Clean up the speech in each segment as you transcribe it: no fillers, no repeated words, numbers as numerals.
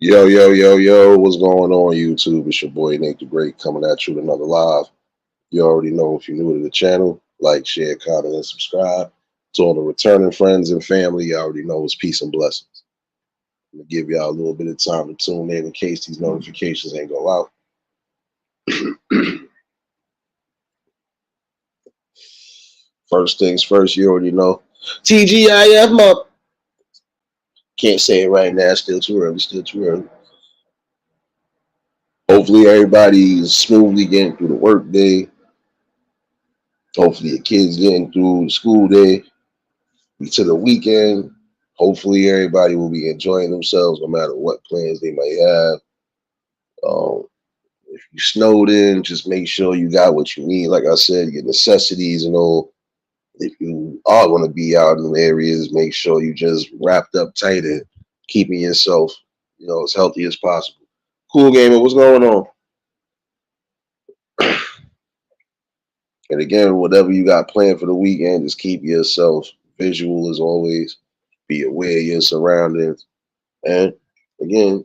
Yo, yo, yo, yo, what's going on, YouTube? It's your boy Nate the Great coming at you with another live. You already know if you're new to the channel, like, share, comment, and subscribe. To all the returning friends and family, you already know it's peace and blessings. I'm gonna give y'all a little bit of time to tune in case these notifications ain't go out. First things first, you already know. TGIF, up. Can't say it right now, still too early, still too early. Hopefully everybody's smoothly getting through the work day. Hopefully the kids getting through the school day. To the weekend. Hopefully, everybody will be enjoying themselves, no matter what plans they might have. Um, if you snowed in, just make sure you got what you need. Like I said, your necessities and all. If you are going to be out in the areas, make sure you just wrapped up tight and keeping yourself, as healthy as possible. Cool gamer, what's going on? And again, whatever you got planned for the weekend, just keep yourself visual as always. Be aware of your surroundings. And again,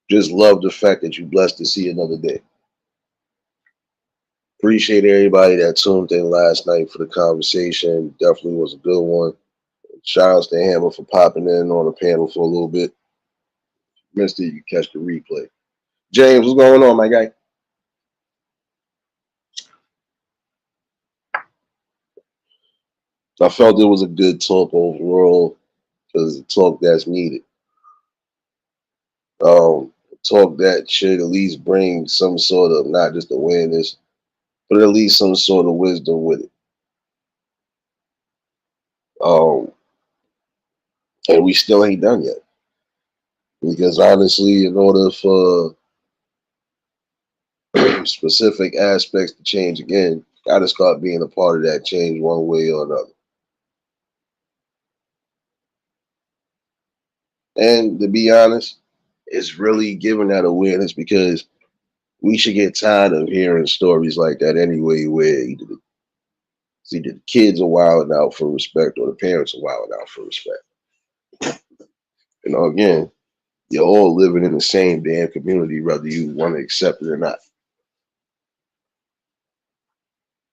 just love the fact that you're blessed to see another day. Appreciate everybody that tuned in last night for the conversation. Definitely was a good one. Shout outs to Hammer for popping in on the panel for a little bit. Missed it, you catch the replay. James, what's going on, my guy? I felt it was a good talk overall because the talk that's needed. Talk that should at least bring some sort of not just awareness, but at least some sort of wisdom with it. Um, and we still ain't done yet. Because honestly, in order for specific aspects to change again, got to start being a part of that change one way or another. And to be honest, it's really giving that awareness because we should get tired of hearing stories like that anyway, where either the kids are wilding out for respect or the parents are wilding out for respect. Again, you're all living in the same damn community, whether you want to accept it or not.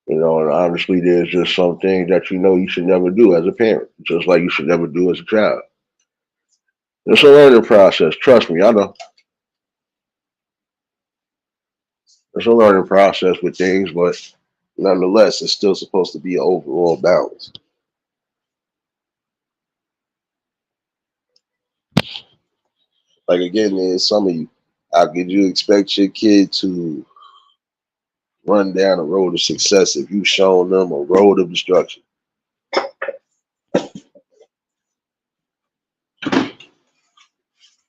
And honestly, there's just some things that you should never do as a parent, just like you should never do as a child. It's a learning process. Trust me, I know. It's a learning process with things, but nonetheless, it's still supposed to be an overall balance. Like again, there's some of you. How could you expect your kid to run down a road of success if you've shown them a road of destruction?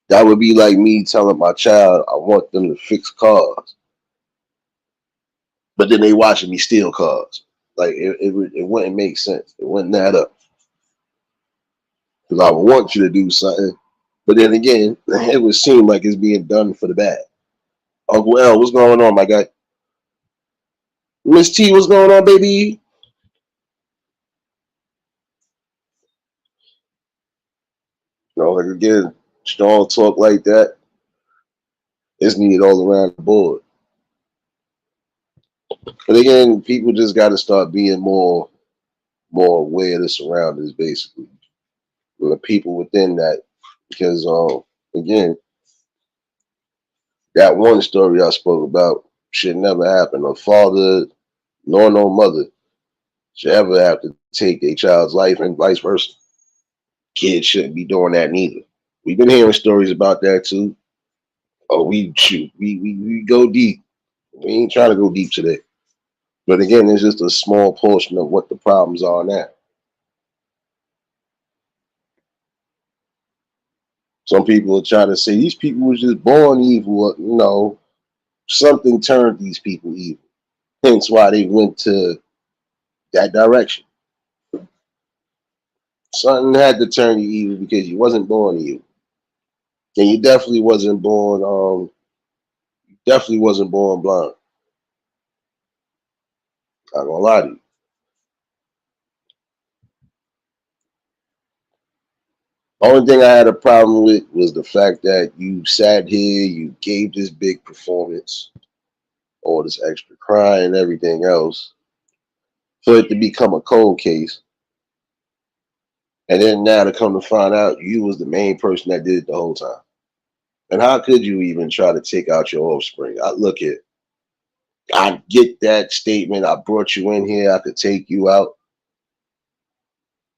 That would be like me telling my child I want them to fix cars, but then they watching me steal cars. Like it wouldn't make sense. It wouldn't add up. Because I want you to do something, but then again, it would seem like it's being done for the bad. Uncle L, what's going on, my guy? Miss T, what's going on, baby? Like again, strong talk like that is needed all around the board. But again, people just got to start being more aware of the surroundings, basically, and the people within that. Because again, that one story I spoke about should never happen. A father nor no mother should ever have to take a child's life, and vice versa. Kids shouldn't be doing that neither. We've been hearing stories about that too. Oh, we shoot, we go deep. We ain't trying to go deep today. But again, it's just a small portion of what the problems are now. Some people are trying to say these people was just born evil. No, something turned these people evil. Hence why they went to that direction. Something had to turn you evil because you wasn't born evil. And you definitely wasn't born blind. Not gonna lie to you. Only thing I had a problem with was the fact that you sat here, you gave this big performance, all this extra crying and everything else, for it to become a cold case. And then now to come to find out you was the main person that did it the whole time. And how could you even try to take out your offspring? I get that statement. I brought you in here. I could take you out.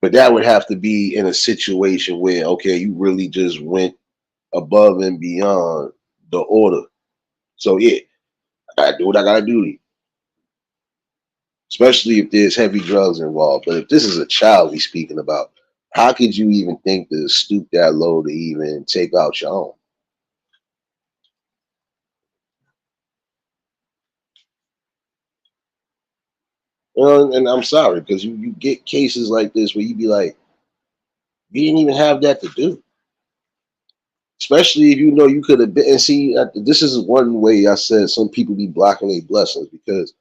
But that would have to be in a situation where, okay, you really just went above and beyond the order. So yeah, I gotta do what I gotta do, especially if there's heavy drugs involved. But if this is a child we speaking about, how could you even think to stoop that low to even take out your own? You know, and I'm sorry because you get cases like this where you be like, you didn't even have that to do. Especially if you know you could have been. And see, this is one way I said some people be blocking their blessings because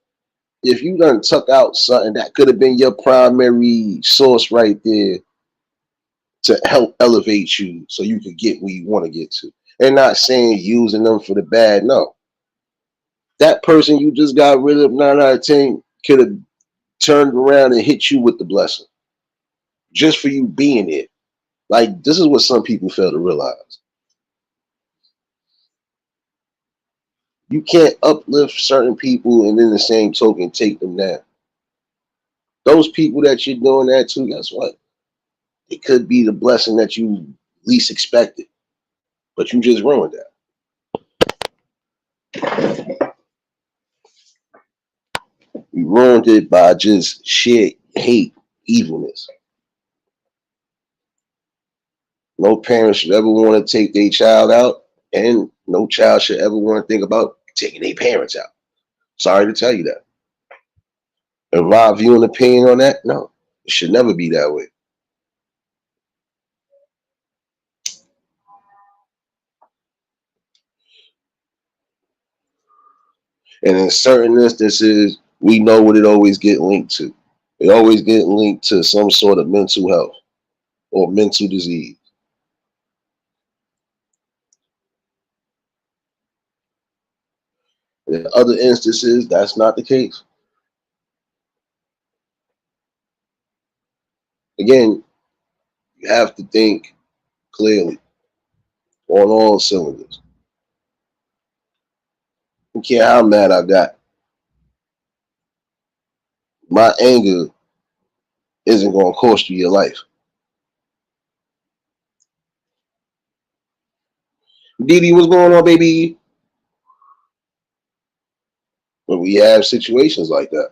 if you done took out something that could have been your primary source right there to help elevate you so you could get where you want to get to. And not saying using them for the bad, no. That person you just got rid of 9 out of 10 could have turned around and hit you with the blessing just for you being it. Like, this is what some people fail to realize. You can't uplift certain people and in the same token take them down. Those people that you're doing that to, guess what? It could be the blessing that you least expected, but you just ruined that. You ruined it by just sheer hate, evilness. No parent should ever want to take their child out, and no child should ever want to think about taking their parents out. Sorry to tell you that. In my view and opinion on that, no, it should never be that way. And in certain instances, we know what it always get linked to. It always get linked to some sort of mental health or mental disease. In other instances, that's not the case. Again, you have to think clearly on all cylinders. I don't care how mad I got. My anger isn't going to cost you your life. Didi, what's going on, baby? But we have situations like that.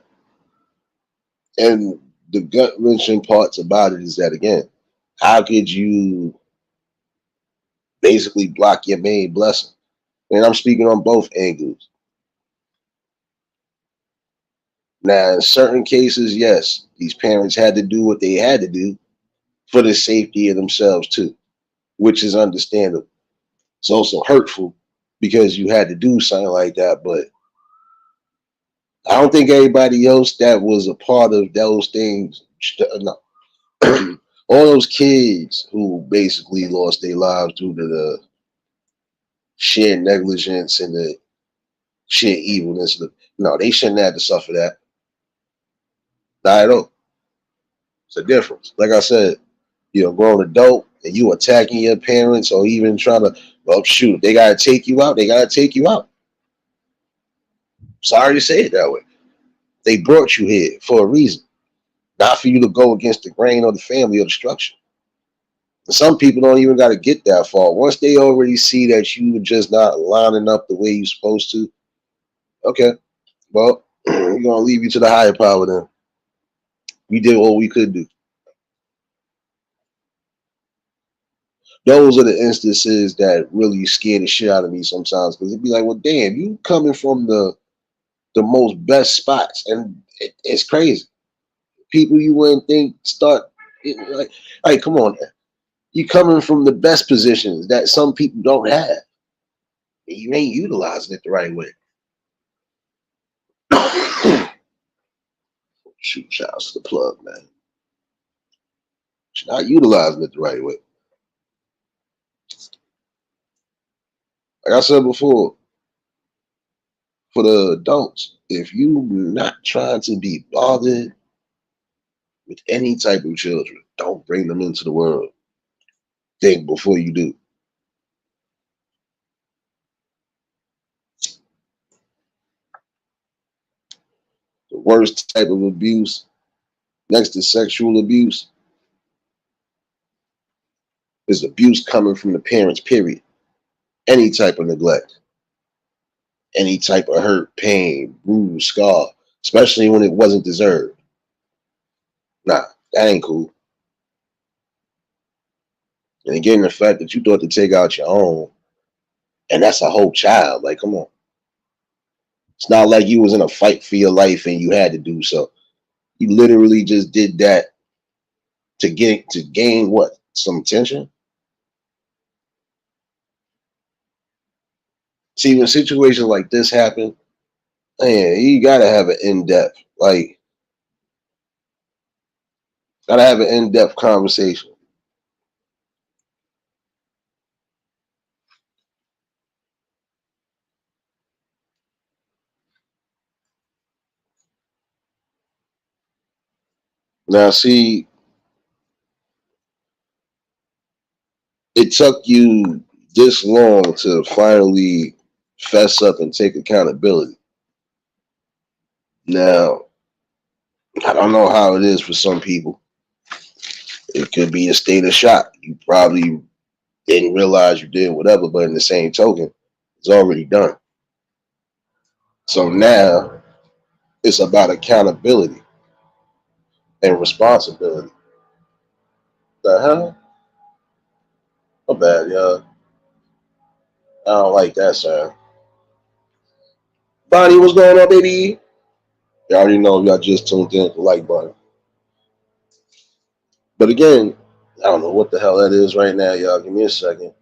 And the gut wrenching parts about it is that, again, how could you basically block your main blessing? And I'm speaking on both angles. Now, in certain cases, yes, these parents had to do what they had to do for the safety of themselves, too, which is understandable. It's also hurtful because you had to do something like that, but I don't think everybody else that was a part of those things, no. All those kids who basically lost their lives due to the sheer negligence and the sheer evilness. No, they shouldn't have to suffer that. Not at all. It's a difference. Like I said, you're a grown adult and you attacking your parents or even trying to, well, shoot, they got to take you out. They got to take you out. Sorry to say it that way. They brought you here for a reason, not for you to go against the grain or the family or the structure. Some people don't even got to get that far. Once they already see that you are just not lining up the way you're supposed to, okay, well, we're going to leave you to the higher power then. We did what we could do. Those are the instances that really scare the shit out of me sometimes because it'd be like, well, damn, you coming from the most best spots, and it's crazy. People you wouldn't think start like, come on, you coming from the best positions that some people don't have. You ain't utilizing it the right way. Shoot, shouts to the plug, man. You're not utilizing it the right way. Like I said before, for the adults, if you not trying to be bothered with any type of children, don't bring them into the world. Think before you do. The worst type of abuse, next to sexual abuse, is abuse coming from the parents, period. Any type of neglect, any type of hurt, pain, bruise, scar, especially when it wasn't deserved. Nah, that ain't cool. And again, the fact that you thought to take out your own, and that's a whole child. Like, come on. It's not like you was in a fight for your life and you had to do so. You literally just did that to gain what? Some attention? See, when situations like this happen, man, you gotta have an in-depth, like, gotta have an in-depth conversation. Now, see, it took you this long to finally fess up and take accountability. Now, I don't know how it is for some people. It could be a state of shock. You probably didn't realize you did whatever, but in the same token, it's already done. So now it's about accountability and responsibility. The hell? My bad, y'all. I don't like that sound. Bonnie, what's going on, baby? You already know y'all just tuned in to the like button. But again, I don't know what the hell that is right now, y'all. Give me a second.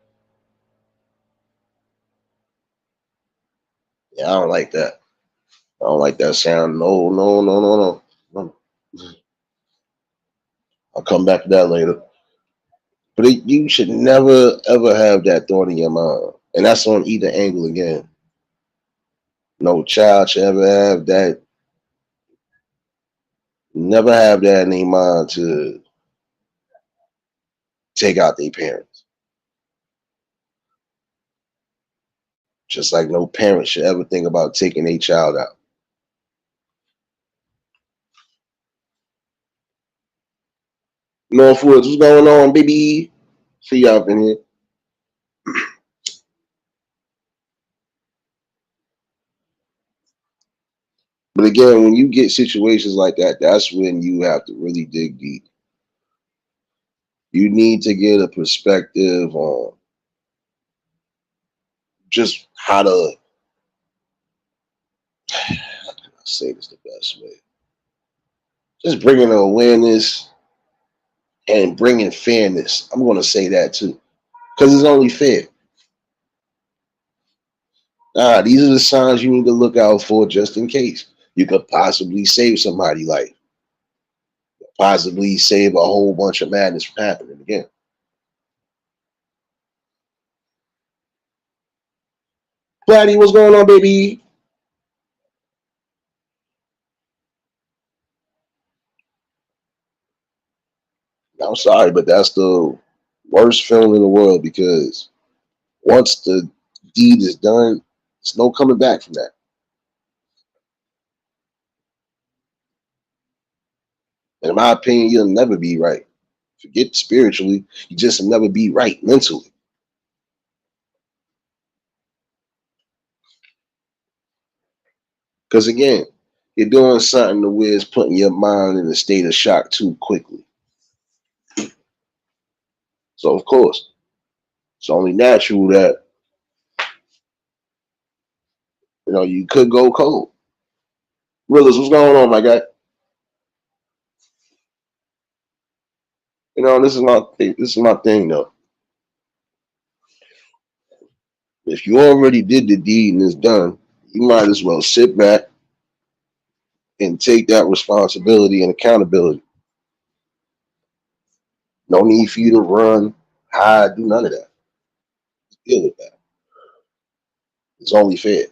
Yeah, I don't like that. I don't like that sound. No, no, no, no, no. No. I'll come back to that later. But you should never, ever have that thought in your mind. And that's on either angle again. No child should ever have that, never have that in their mind to take out their parents. Just like no parent should ever think about taking a child out. Northwoods, what's going on, baby? See y'all up in here. But again, when you get situations like that, that's when you have to really dig deep. You need to get a perspective on just how to say this the best way. Just bringing awareness and bringing fairness. I'm going to say that too, because it's only fair. These are the signs you need to look out for just in case. You could possibly save somebody's life, possibly save a whole bunch of madness from happening again. Platty, what's going on, baby? I'm sorry, but that's the worst feeling in the world because once the deed is done, there's no coming back from that. And in my opinion, you'll never be right. Forget spiritually, you just never be right mentally. Because again, you're doing something to where it's putting your mind in a state of shock too quickly. So of course, it's only natural that you could go cold. Willis, what's going on, my guy? This is my thing though. If you already did the deed and it's done, you might as well sit back and take that responsibility and accountability. No need for you to run, hide, do none of that. Deal with that. It's only fair.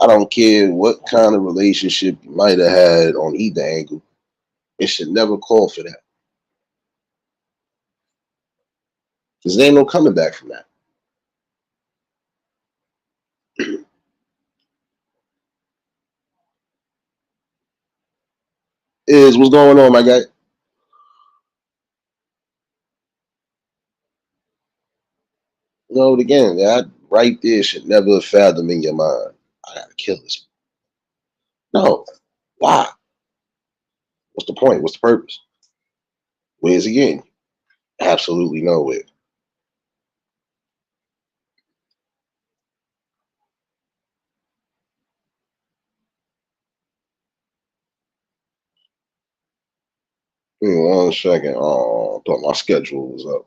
I don't care what kind of relationship you might have had on either angle. It should never call for that. Because there ain't no coming back from that. Is what's going on, my guy? You know, again, that right there should never fathom in your mind. I gotta kill this. No. Why? What's the point? What's the purpose? Where's it getting? Absolutely nowhere. Give me 1 second. Oh, I thought my schedule was up.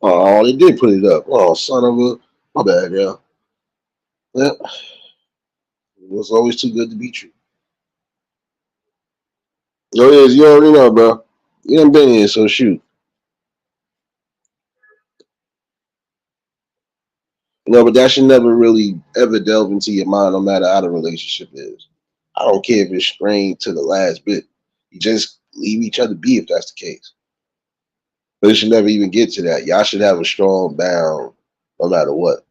Oh, they did put it up. Oh, son of a. My bad, yeah. Yeah. It was always too good to be true. Yo, is you already know, bro. You done been here, so shoot. No, but that should never really ever delve into your mind, no matter how the relationship is. I don't care if it's strained to the last bit. You just leave each other be if that's the case. But it should never even get to that. Y'all should have a strong bound no matter what.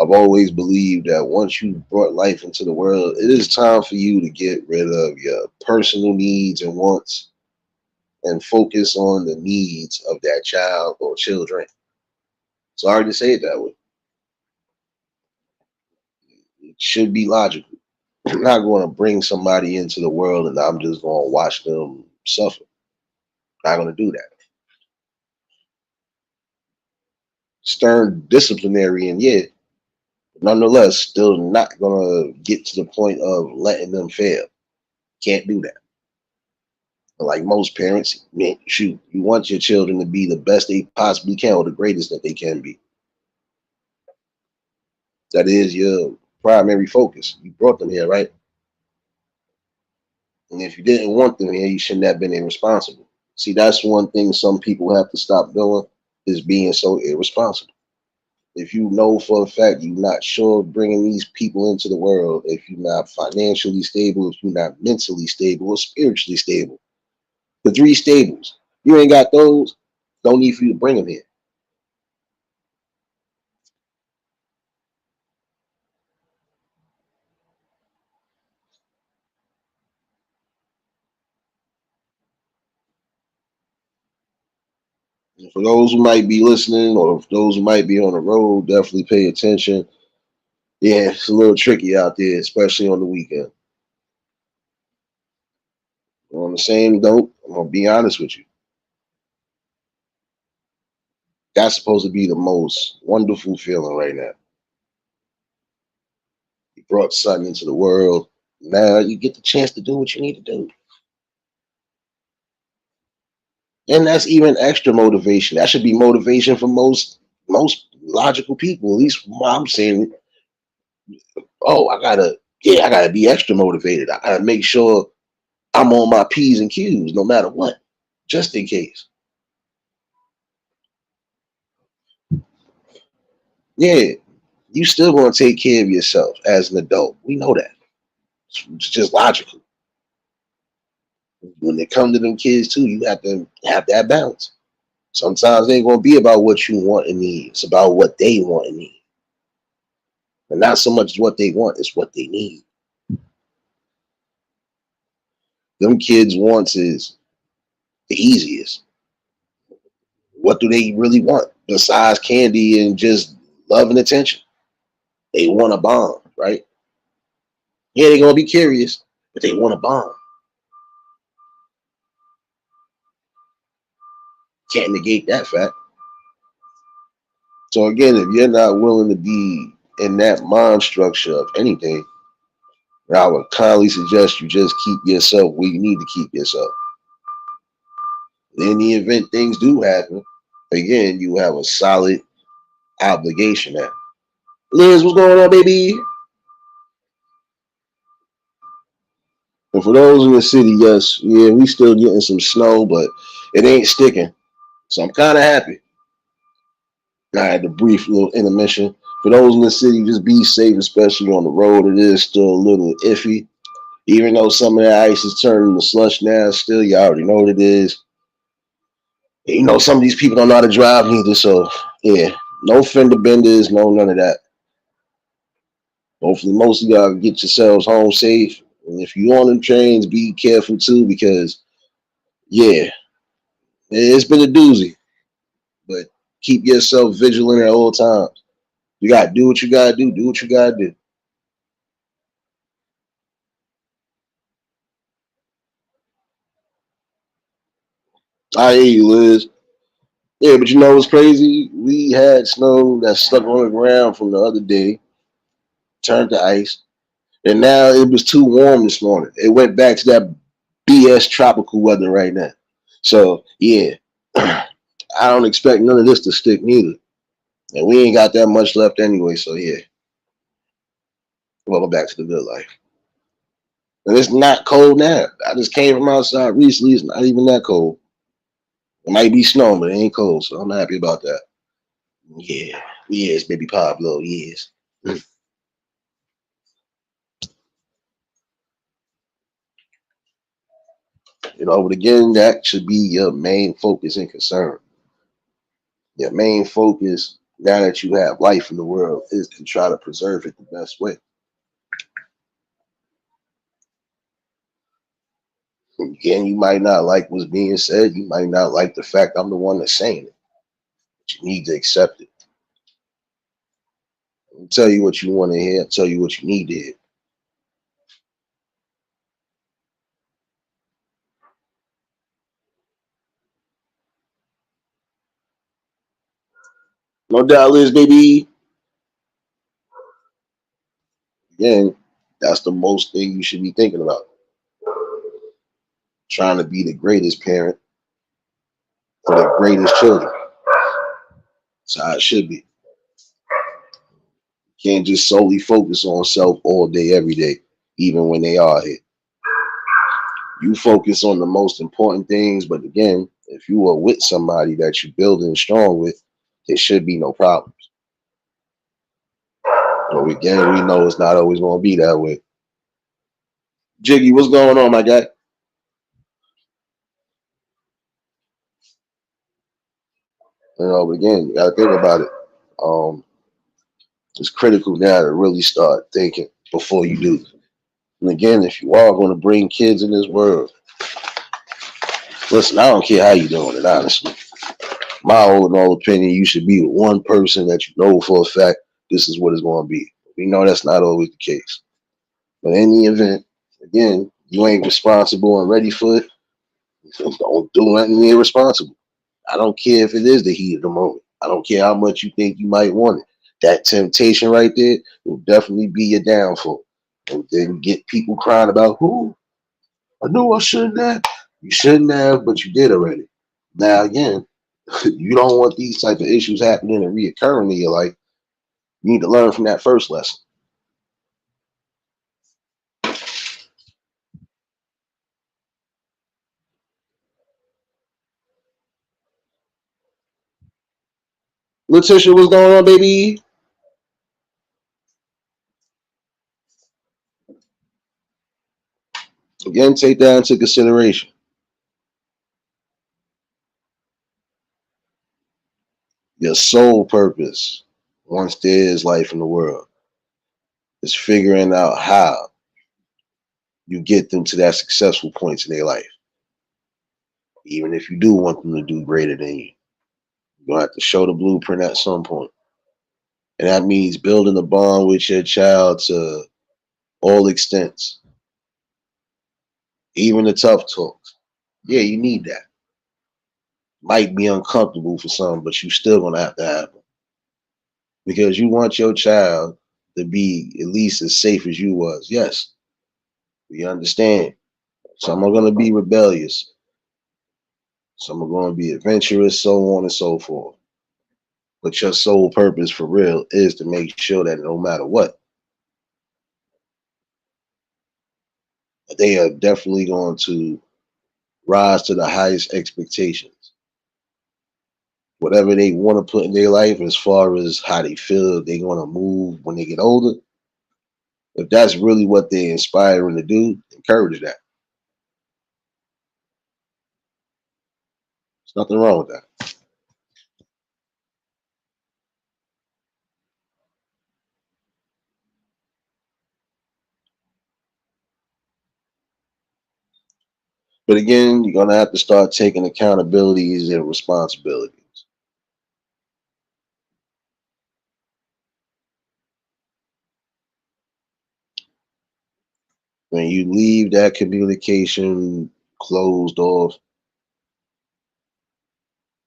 I've always believed that once you brought life into the world, it is time for you to get rid of your personal needs and wants and focus on the needs of that child or children. Sorry to say it that way. It should be logical. I'm not going to bring somebody into the world and I'm just going to watch them suffer. Not going to do that. Stern disciplinarian, yeah, but nonetheless, still not going to get to the point of letting them fail. Can't do that. Like most parents, man, shoot, you want your children to be the best they possibly can or the greatest that they can be. That is your primary focus. You brought them here, right? And if you didn't want them here, you shouldn't have been irresponsible. See, that's one thing some people have to stop doing is being so irresponsible. If you know for a fact you're not sure bringing these people into the world, if you're not financially stable, if you're not mentally stable or spiritually stable, the three stables, you ain't got those, don't need for you to bring them here. And for those who might be listening or those who might be on the road, definitely pay attention. Yeah, it's a little tricky out there, especially on the weekend. On the same note, I'm gonna be honest with you. That's supposed to be the most wonderful feeling right now. You brought something into the world. Now you get the chance to do what you need to do. And that's even extra motivation. That should be motivation for most logical people. At least I'm saying, oh, I gotta be extra motivated. I gotta make sure I'm on my P's and Q's no matter what, just in case. Yeah, you still gonna take care of yourself as an adult. We know that. It's just logical. When it comes to them kids too, you have to have that balance. Sometimes it ain't gonna be about what you want and need. It's about what they want and need. And not so much what they want, it's what they need. Them kids wants is the easiest. What do they really want besides candy and just love and attention? They want a bond, right? Yeah, they're gonna be curious, but they want a bond. Can't negate that fact. So again, if you're not willing to be in that mind structure of anything, I would kindly suggest you just keep yourself where you need to keep yourself. In the event things do happen, again, you have a solid obligation now. Liz, what's going on, baby? And for those in the city, yes, yeah, we still getting some snow, but it ain't sticking. So I'm kind of happy. I had a brief little intermission. For those in the city, just be safe, especially on the road. It is still a little iffy. Even though some of that ice is turning to slush now, still, you already know what it is. You know, some of these people don't know how to drive neither. So, yeah, no fender benders, no none of that. Hopefully, most of y'all get yourselves home safe. And if you on them trains, be careful too, because, yeah, it's been a doozy. But keep yourself vigilant at all times. You got to do what you got to do. Do what you got to do. I hear you, Liz. Yeah, but you know what's crazy? We had snow that stuck on the ground from the other day, turned to ice, and now it was too warm this morning. It went back to that BS tropical weather right now. So yeah, I don't expect none of this to stick neither, and we ain't got that much left anyway. So yeah, welcome back to the good life. And it's not cold now. I just came from outside recently. It's not even that cold. It might be snowing, but it ain't cold. So I'm happy about that. Yeah, yes, baby Pablo, yes. You know, but again, that should be your main focus and concern. Your main focus, now that you have life in the world, is to try to preserve it the best way. Again, you might not like what's being said. You might not like the fact I'm the one that's saying it. But you need to accept it. I'll tell you what you want to hear. I'll tell you what you need to hear. No doubt, Liz, baby. Again, that's the most thing you should be thinking about. Trying to be the greatest parent for the greatest children. That's how it should be. Can't just solely focus on self all day, every day, even when they are here. You focus on the most important things, but again, if you are with somebody that you're building strong with, there should be no problems. But again, we know it's not always going to be that way. Jiggy, what's going on, my guy? You know, but again, you got to think about it. Um, it's critical now to really start thinking before you do. And again, if you are going to bring kids in this world, listen, I don't care how you're doing it, honestly. My old opinion, you should be with one person that you know for a fact this is what it's going to be. We know that's not always the case. But in the event, again, you ain't responsible and ready for it, so don't do nothing irresponsible. I don't care if it is the heat of the moment. I don't care how much you think you might want it. That temptation right there will definitely be your downfall. And then get people crying about who I knew I shouldn't have. You shouldn't have, but you did already. Now again, you don't want these type of issues happening and reoccurring in your life. You need to learn from that first lesson. Letitia, what's going on, baby? Again, take that into consideration. Your sole purpose, once there is life in the world, is figuring out how you get them to that successful points in their life. Even if you do want them to do greater than you, you're gonna have to show the blueprint at some point. And that means building a bond with your child to all extents, even the tough talks. Yeah, you need that. Might be uncomfortable for some, but you still gonna have to have them because you want your child to be at least as safe as you was. Yes, we understand. Some are gonna be rebellious. Some are gonna be adventurous, so on and so forth. But your sole purpose for real is to make sure that no matter what, they are definitely going to rise to the highest expectations. Whatever they want to put in their life as far as how they feel they're going to move when they get older, if that's really what they're inspiring to do, encourage that. There's nothing wrong with that. But again, you're going to have to start taking accountabilities and responsibilities. When you leave that communication closed off,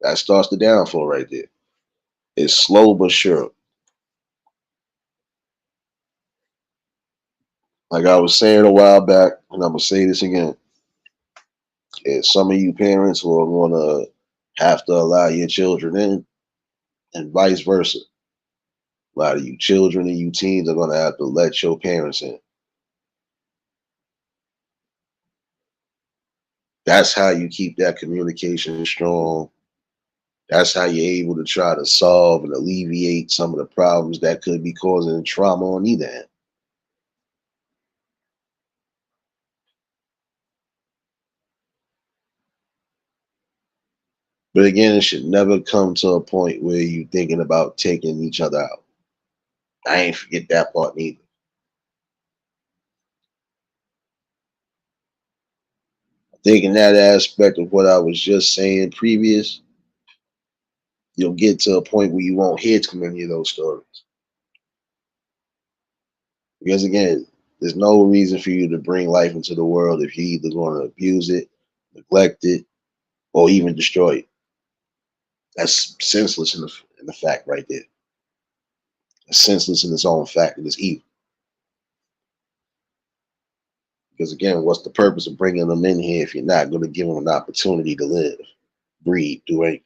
that starts the downfall right there. It's slow but sure. Like I was saying a while back, and I'm gonna say this again: is some of you parents who are gonna have to allow your children in, and vice versa. A lot of you children and you teens are gonna have to let your parents in. That's how you keep that communication strong. That's how you're able to try to solve and alleviate some of the problems that could be causing trauma on either end. But again, it should never come to a point where you're thinking about taking each other out. I ain't forget that part neither. I think in that aspect of what I was just saying previous, you'll get to a point where you won't hear too many of those stories. Because again, there's no reason for you to bring life into the world if you're either going to abuse it, neglect it, or even destroy it. That's senseless in the fact right there. It's senseless in its own fact. It is evil. Because again, what's the purpose of bringing them in here if you're not going to give them an opportunity to live, breathe, do anything?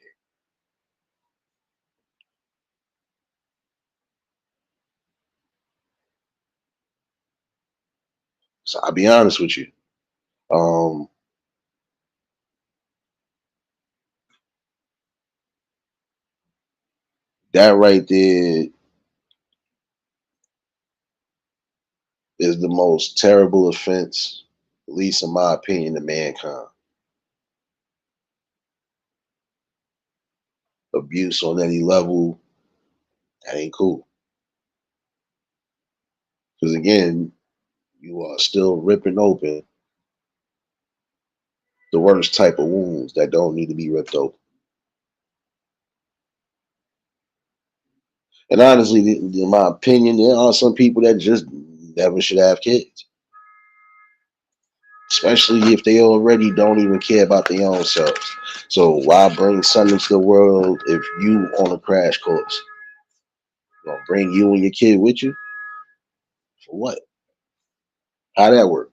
So I'll be honest with you. Um, that right there is the most terrible offense, at least in my opinion, to mankind. Abuse on any level, that ain't cool. Because again, you are still ripping open the worst type of wounds that don't need to be ripped open. And honestly, in my opinion, there are some people that just never should have kids, especially if they already don't even care about their own selves. So why bring something into the world if you on a crash course? Gonna bring you and your kid with you for what? How that work?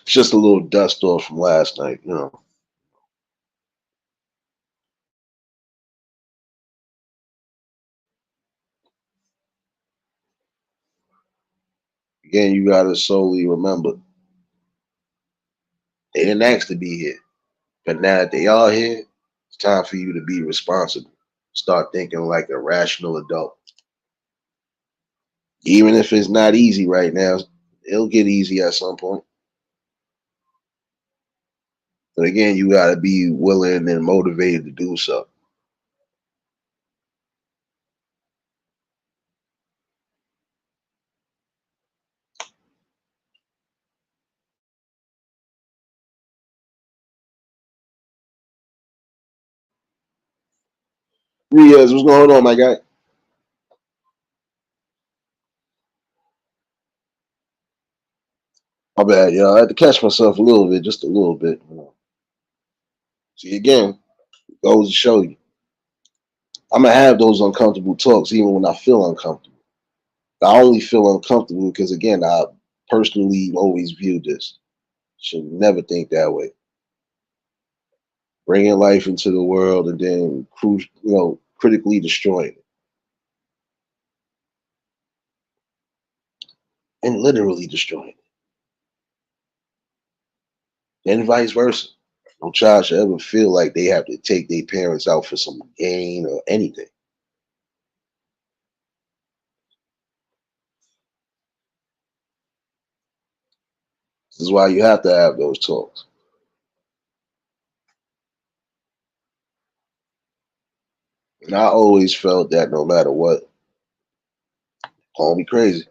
It's just a little dust off from last night. Again, you gotta solely remember they didn't ask to be here, but now that they are here, it's time for you to be responsible. Start thinking like a rational adult. Even if it's not easy right now, it'll get easy at some point. But again, you got to be willing and motivated to do so. Riaz, what's going on, my guy? My bad, y'all. I had to catch myself a little bit, just a little bit. See, again, goes to show you. I'm gonna have those uncomfortable talks even when I feel uncomfortable. I only feel uncomfortable because, again, I personally always viewed this. Should never think that way. Bringing life into the world and then, critically destroying it, and literally destroying it, and vice versa. No child should ever feel like they have to take their parents out for some gain or anything. This is why you have to have those talks. And I always felt that no matter what, call me crazy,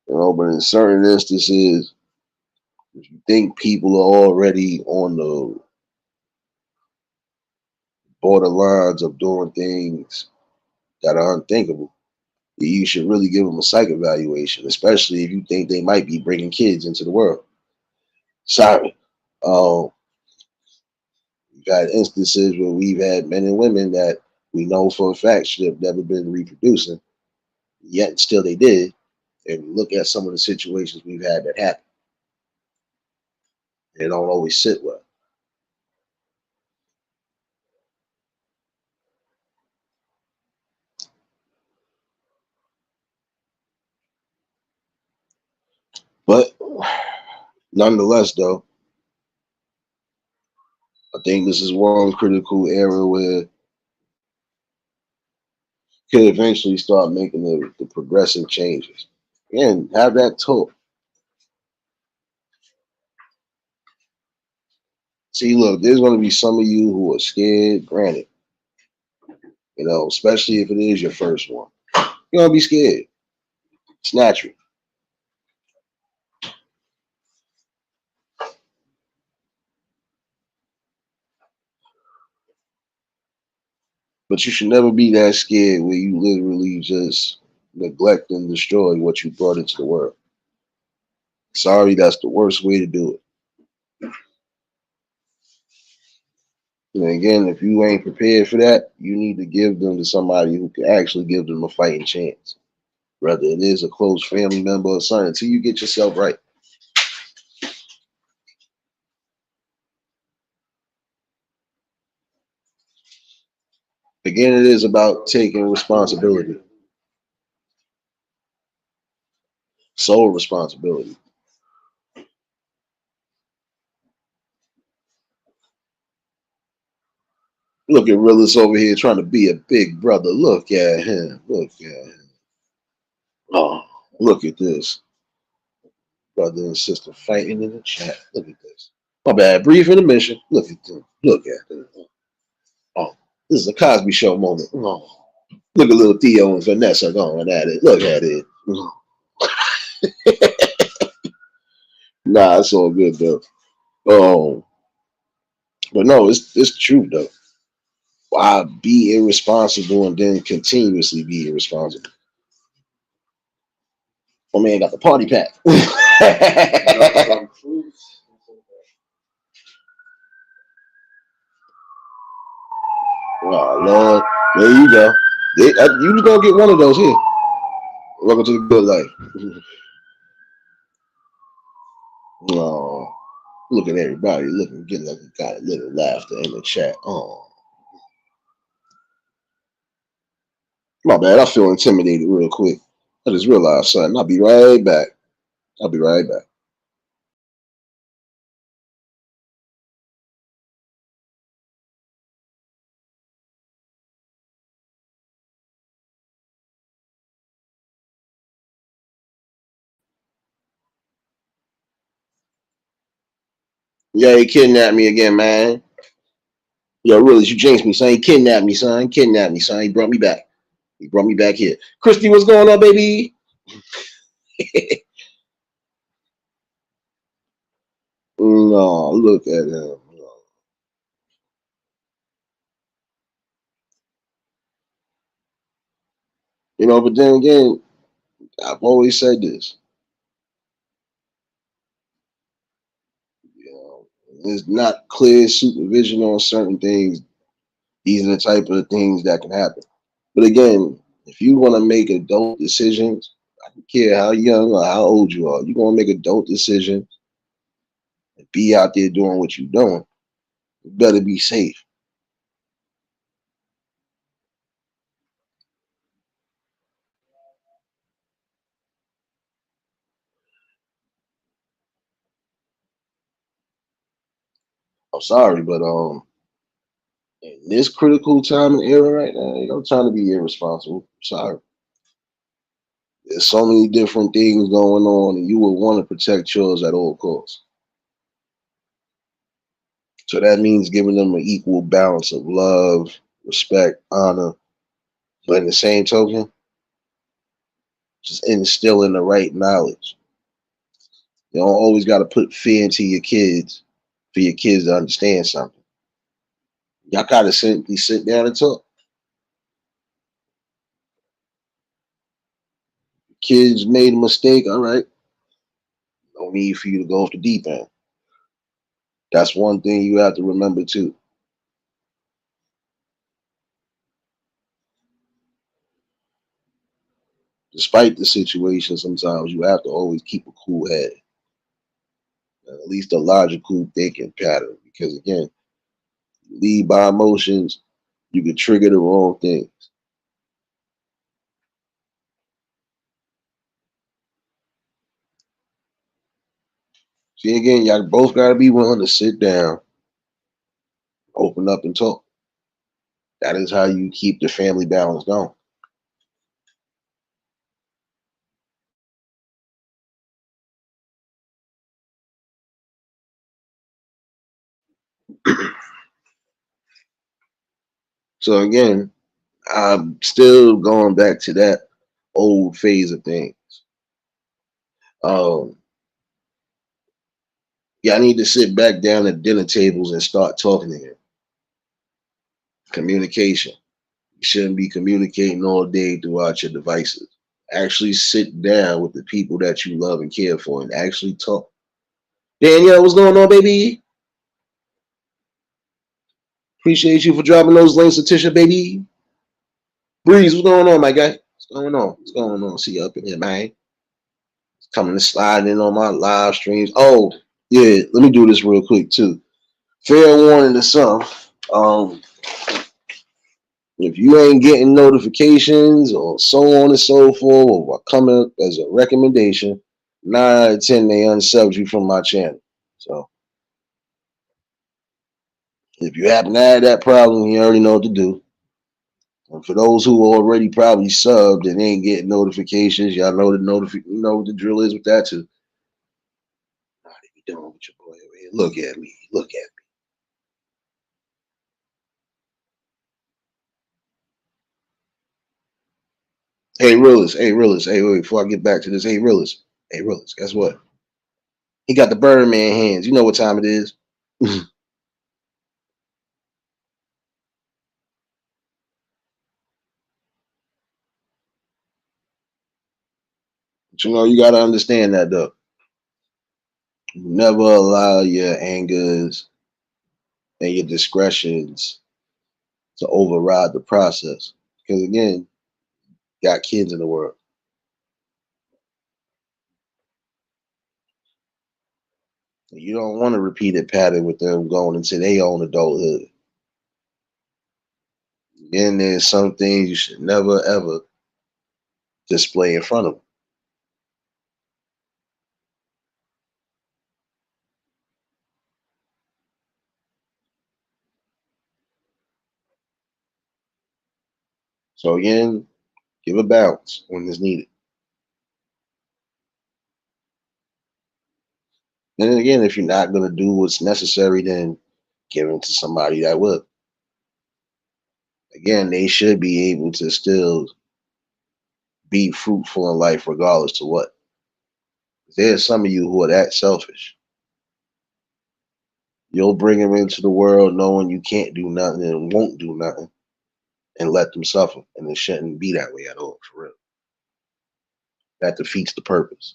but in certain instances, if you think people are already on the borderlines of doing things that are unthinkable, you should really give them a psych evaluation, especially if you think they might be bringing kids into the world. Sorry. Um, we've had instances where we've had men and women that we know for a fact should have never been reproducing, yet still they did. And look at some of the situations we've had that happen. They don't always sit well. But nonetheless, though, I think this is one critical era where could eventually start making the progressive changes. And have that talk. See, look, there's going to be some of you who are scared, granted, especially if it is your first one. You're going to be scared. It's natural. But you should never be that scared where you literally just neglect and destroy what you brought into the world. Sorry, that's the worst way to do it. And again, if you ain't prepared for that, you need to give them to somebody who can actually give them a fighting chance. Whether it is a close family member or something, until you get yourself right. Again, it is about taking responsibility, sole responsibility. Look at Willis over here trying to be a big brother. Look at him. Look at him. Oh, look at this. Brother and sister fighting in the chat. Look at this. My bad. Brief intermission. Look at them. Look at them. Oh, this is a Cosby Show moment. Oh, look at little Theo and Vanessa going at it. Look at it. Oh. Nah, it's all good though. Um, but no, it's true though. Why be irresponsible and then continuously be irresponsible? My man got the party pack. Oh Lord, there you go. You just gonna get one of those here. Welcome to the good life. Oh, look at everybody looking, getting like got a little laughter in the chat. Oh, my bad. I feel intimidated real quick. I just realized something. I'll be right back. I'll be right back. Yeah, he kidnapped me again, man. Yo, really, you jinxed me, son. He kidnapped me, son. He kidnapped me, son. He brought me back. He brought me back here. Christy, what's going on, baby? No, look at him. But then again, I've always said this. there's not clear supervision on certain things, these are the type of things that can happen. But again, if you want to make adult decisions, I don't care how young or how old you are, you're going to make adult decisions and be out there doing what you're doing. You better be safe. I'm sorry, but in this critical time and era right now, you know, trying to be irresponsible. Sorry. There's so many different things going on, and you would want to protect yours at all costs. So that means giving them an equal balance of love, respect, honor, but in the same token, just instilling the right knowledge. You don't always got to put fear into your kids for your kids to understand something. Y'all gotta simply sit down and talk. Kids made a mistake, all right. No need for you to go off the deep end. That's one thing you have to remember too. Despite the situation, sometimes you have to always keep a cool head, and at least a logical thinking pattern. Because again, you lead by emotions, you can trigger the wrong thing. See, again, y'all both got to be willing to sit down, open up, and talk. That is how you keep the family balance going. So again, I'm still going back to that old phase of things. Um, Y'all need to sit back down at dinner tables and start talking again. Communication. You shouldn't be communicating all day throughout your devices. Actually sit down with the people that you love and care for and actually talk. Danielle, what's going on, baby? Appreciate you for dropping those links, Letitia, baby. Breeze, what's going on, my guy? What's going on? What's going on? See you up in here, man. Coming to slide in on my live streams. Oh, yeah, let me do this real quick too. Fair warning to some. Um, if you ain't getting notifications or so on and so forth, or what coming as a recommendation, 9 out of 10 they unsubbed you from my channel. So if you happen to have that problem, you already know what to do. And for those who already probably subbed and ain't getting notifications, y'all know you know what the drill is with that too. What are you doing with your boy over here? Look at me. Look at me. Hey Realist. Hey Realist. Hey, wait, before I get back to this, hey Realist. Hey Realist. Guess what? He got the Birdman hands. You know what time it is. But you know, you gotta understand that though. Never allow your angers and your discretions to override the process. Because again, you got kids in the world. You don't want to repeat a pattern with them going into their own adulthood. Again, there's some things you should never ever display in front of them. So again, give a balance when it's needed. And then again, if you're not gonna do what's necessary, then give it to somebody that would. Again, they should be able to still be fruitful in life regardless to what. There's some of you who are that selfish. You'll bring them into the world knowing you can't do nothing and won't do nothing and let them suffer. And it shouldn't be that way at all, for real. That defeats the purpose.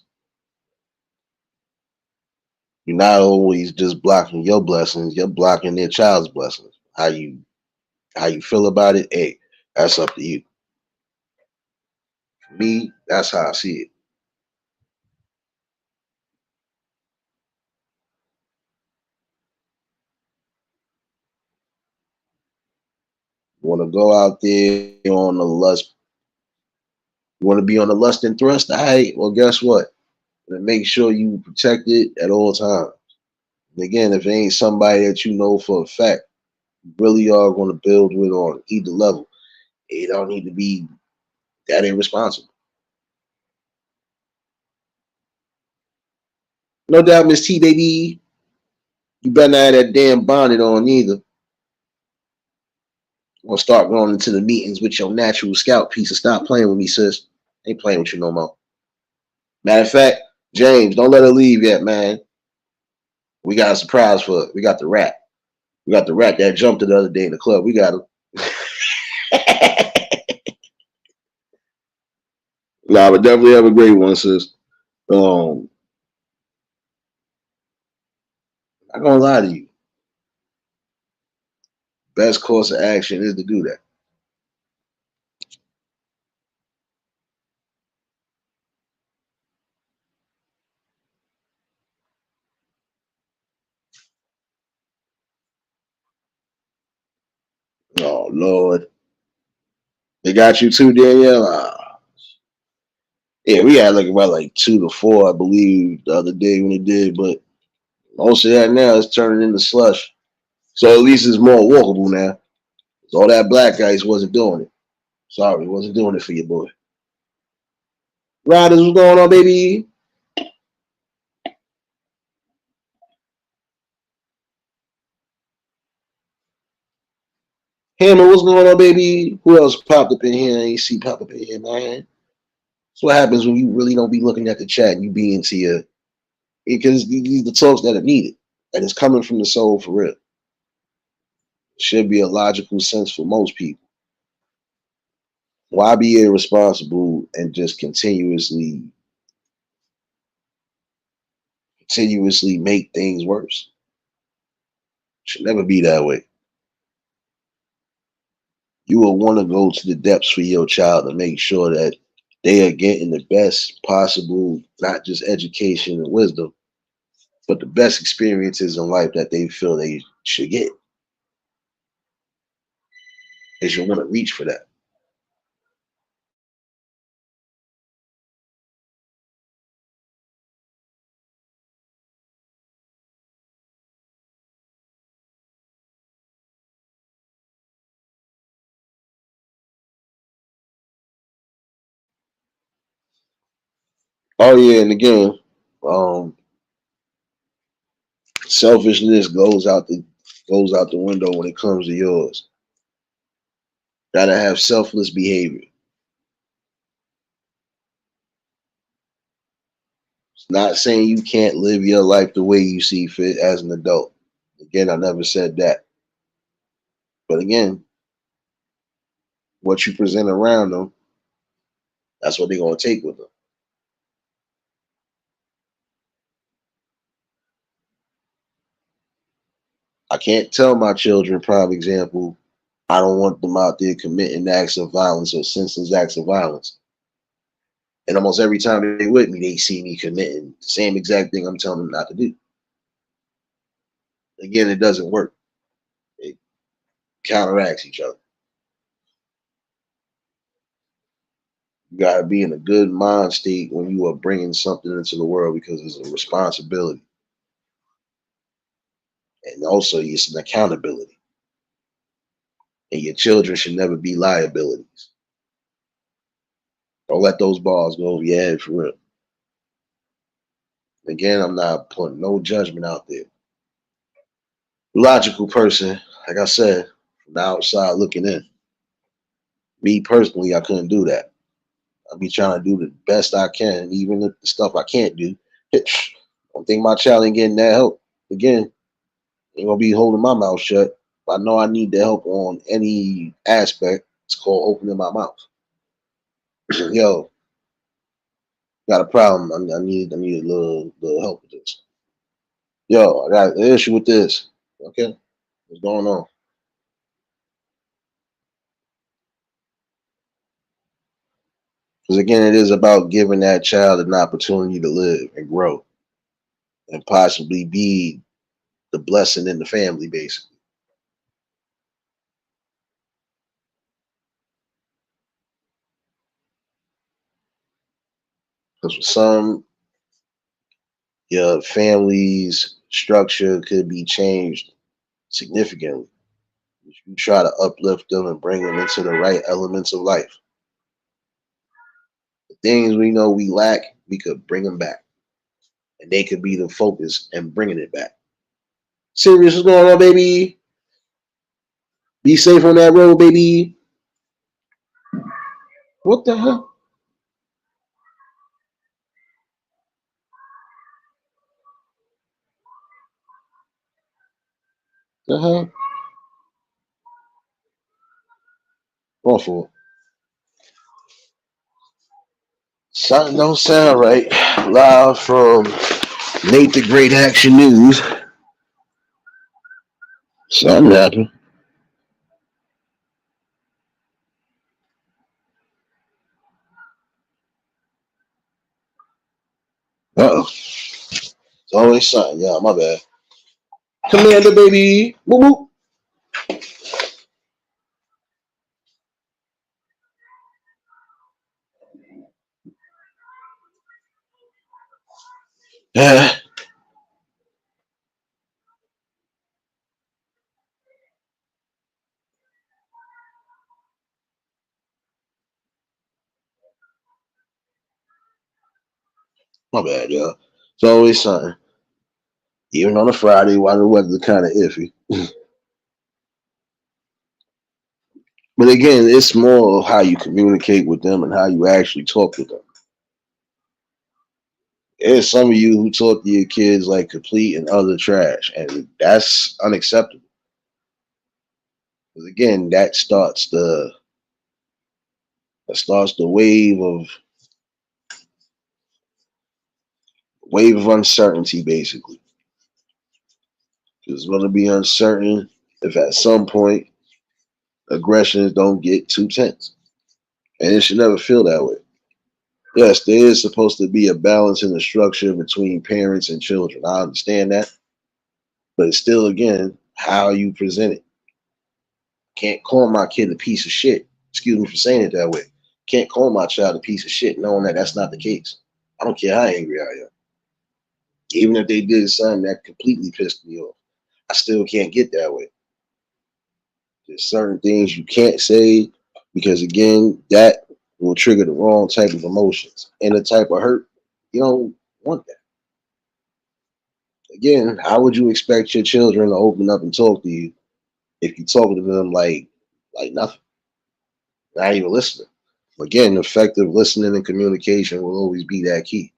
You're not always just blocking your blessings, you're blocking their child's blessings. How you feel about it, hey, that's up to you. For me, that's how I see it. You want to go out there on the lust, you want to be on the lust and thrust, all right, well, guess what? And make sure you protect it at all times. And again, if it ain't somebody that you know for a fact, you really are going to build with on either level. It don't need to be that irresponsible. No doubt, Miss T, baby, you better not have that damn bonnet on either. I'm gonna start going into the meetings with your natural scout piece and stop playing with me, sis. Ain't playing with you no more. Matter of fact, James, don't let her leave yet, man. We got a surprise for her. We got the rat. We got the rat that jumped the other day in the club. We got him. Nah, but definitely have a great one, sis. Um, I'm not gonna lie to you. Best course of action is to do that. Oh Lord, they got you too, Danielle. Yeah, we had like about like 2 to 4, I believe, the other day when it did, but most of that now is turning into slush. So at least it's more walkable now. All that black ice wasn't doing it. Sorry, wasn't doing it for your boy. Riders, what's going on, baby? Hammer, what's going on, baby? Who else popped up in here? I ain't see pop up in here, man. That's what happens when you really don't be looking at the chat and you be into your, because these are the talks that are needed. And it's coming from the soul for real. It should be a logical sense for most people. Why be irresponsible and just continuously make things worse? Should never be that way. You will want to go to the depths for your child to make sure that they are getting the best possible, not just education and wisdom, but the best experiences in life that they feel they should get. They should want to reach for that. Oh yeah, and again, um, selfishness goes out the window when it comes to yours. Gotta have selfless behavior. It's not saying you can't live your life the way you see fit as an adult. Again, I never said that. But again, what you present around them, that's what they're gonna take with them. I can't tell my children, prime example, I don't want them out there committing acts of violence or senseless acts of violence. And almost every time they with me, they see me committing the same exact thing I'm telling them not to do. Again, it doesn't work. It counteracts each other. You gotta be in a good mind state when you are bringing something into the world because it's a responsibility, and also it's an accountability. And your children should never be liabilities. Don't let those balls go over your head for real. Again, I'm not putting no judgment out there. Logical person, like I said, from the outside looking in. Me personally, I couldn't do that. I'll be trying to do the best I can, even the stuff I can't do. Don't think my child ain't getting that help. Again, ain't gonna be holding my mouth shut. If I know I need the help on any aspect, it's called opening my mouth. Yo, got a problem. I need a little help with this. Yo, I got an issue with this. Okay, what's going on? Because again, it is about giving that child an opportunity to live and grow and possibly be the blessing in the family, basically. Because for some, your family's structure could be changed significantly. If you try to uplift them and bring them into the right elements of life, the things we know we lack, we could bring them back, and they could be the focus and bringing it back. Serious, what's going on, baby? Be safe on that road, baby. What the hell? The hell? Awful. Something don't sound right. Live from Nate the Great Action News. Something happened. Uh oh. It's always something. Yeah, my bad. Commander, baby. Whoop whoop. Ah, my bad, y'all. It's always something. Even on a Friday while the weather's kind of iffy. But again, it's more of how you communicate with them and how you actually talk with them. There's some of you who talk to your kids like complete and utter trash, and that's unacceptable. Because again, that starts the wave of uncertainty, basically. It's going to be uncertain if at some point aggressions don't get too tense, and it should never feel that way. Yes, there is supposed to be a balance in the structure between parents and children. I understand that, but it's still, again, how you present it. Can't call my kid a piece of shit. Excuse me for saying it that way. Can't call my child a piece of shit knowing that that's not the case. I don't care how angry I am. Even if they did something that completely pissed me off, I still can't get that way. There's certain things you can't say because, again, that will trigger the wrong type of emotions and the type of hurt. You don't want that. Again, how would you expect your children to open up and talk to you if you talk to them like nothing, not even listening? Again, effective listening and communication will always be that key.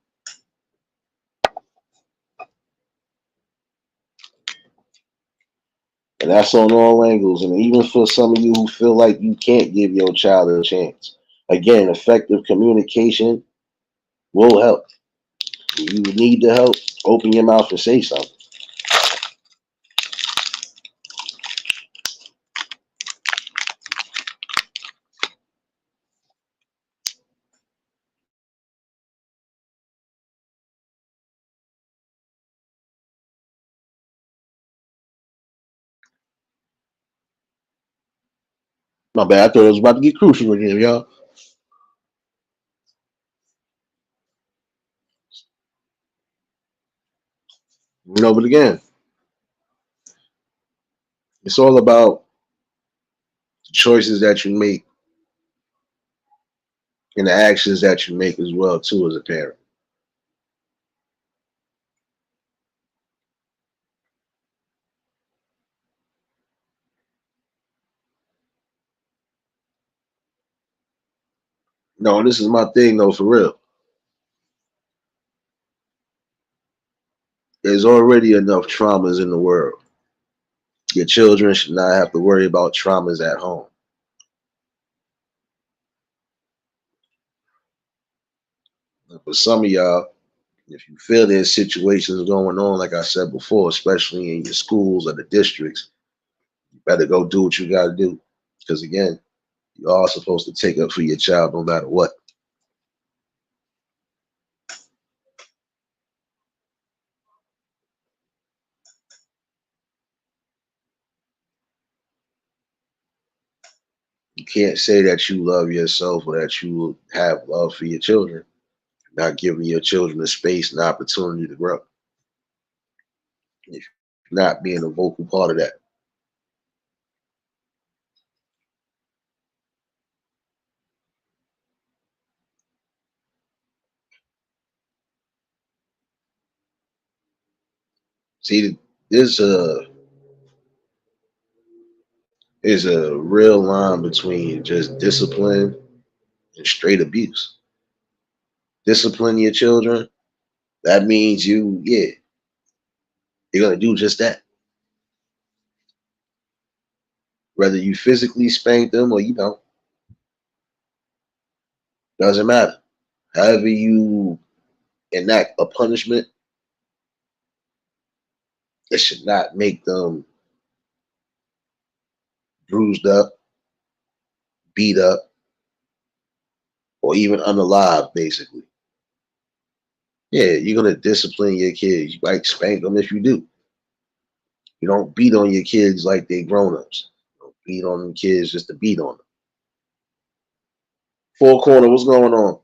And that's on all angles. And even for some of you who feel like you can't give your child a chance, again, effective communication will help. If you need the help, open your mouth and say something. My bad. I thought it was about to get crucial again, y'all. But again, it's all about the choices that you make and the actions that you make as well, too, as a parent. No, this is my thing, though, for real. There's already enough traumas in the world. Your children should not have to worry about traumas at home. For some of y'all, If you feel there's situations going on, like I said before, especially in your schools or the districts, you better go do what you got to do. Because again, you are supposed to take up for your child no matter what. You can't say that you love yourself or that you have love for your children, not giving your children the space and opportunity to grow. If you're not being a vocal part of that. See, there's a there's a real line between just discipline and straight abuse. Discipline your children, that means you're gonna do just that. Whether you physically spank them or you don't, doesn't matter. However you enact a punishment, it should not make them bruised up, beat up, or even unalive, basically. Yeah, you're gonna discipline your kids. You might spank them if you do. You don't beat on your kids like they grown-ups. You don't beat on them kids just to beat on them. Four corner, what's going on?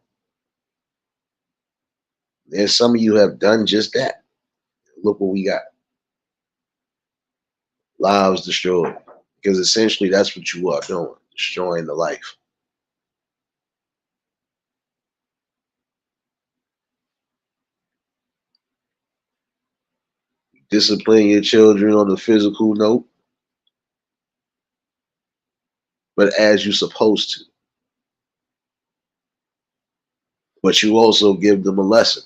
And some of you have done just that. Look what we got. Lives destroyed. Because essentially that's what you are doing, destroying the life. Discipline your children on the physical note, but as you're supposed to. But you also give them a lesson.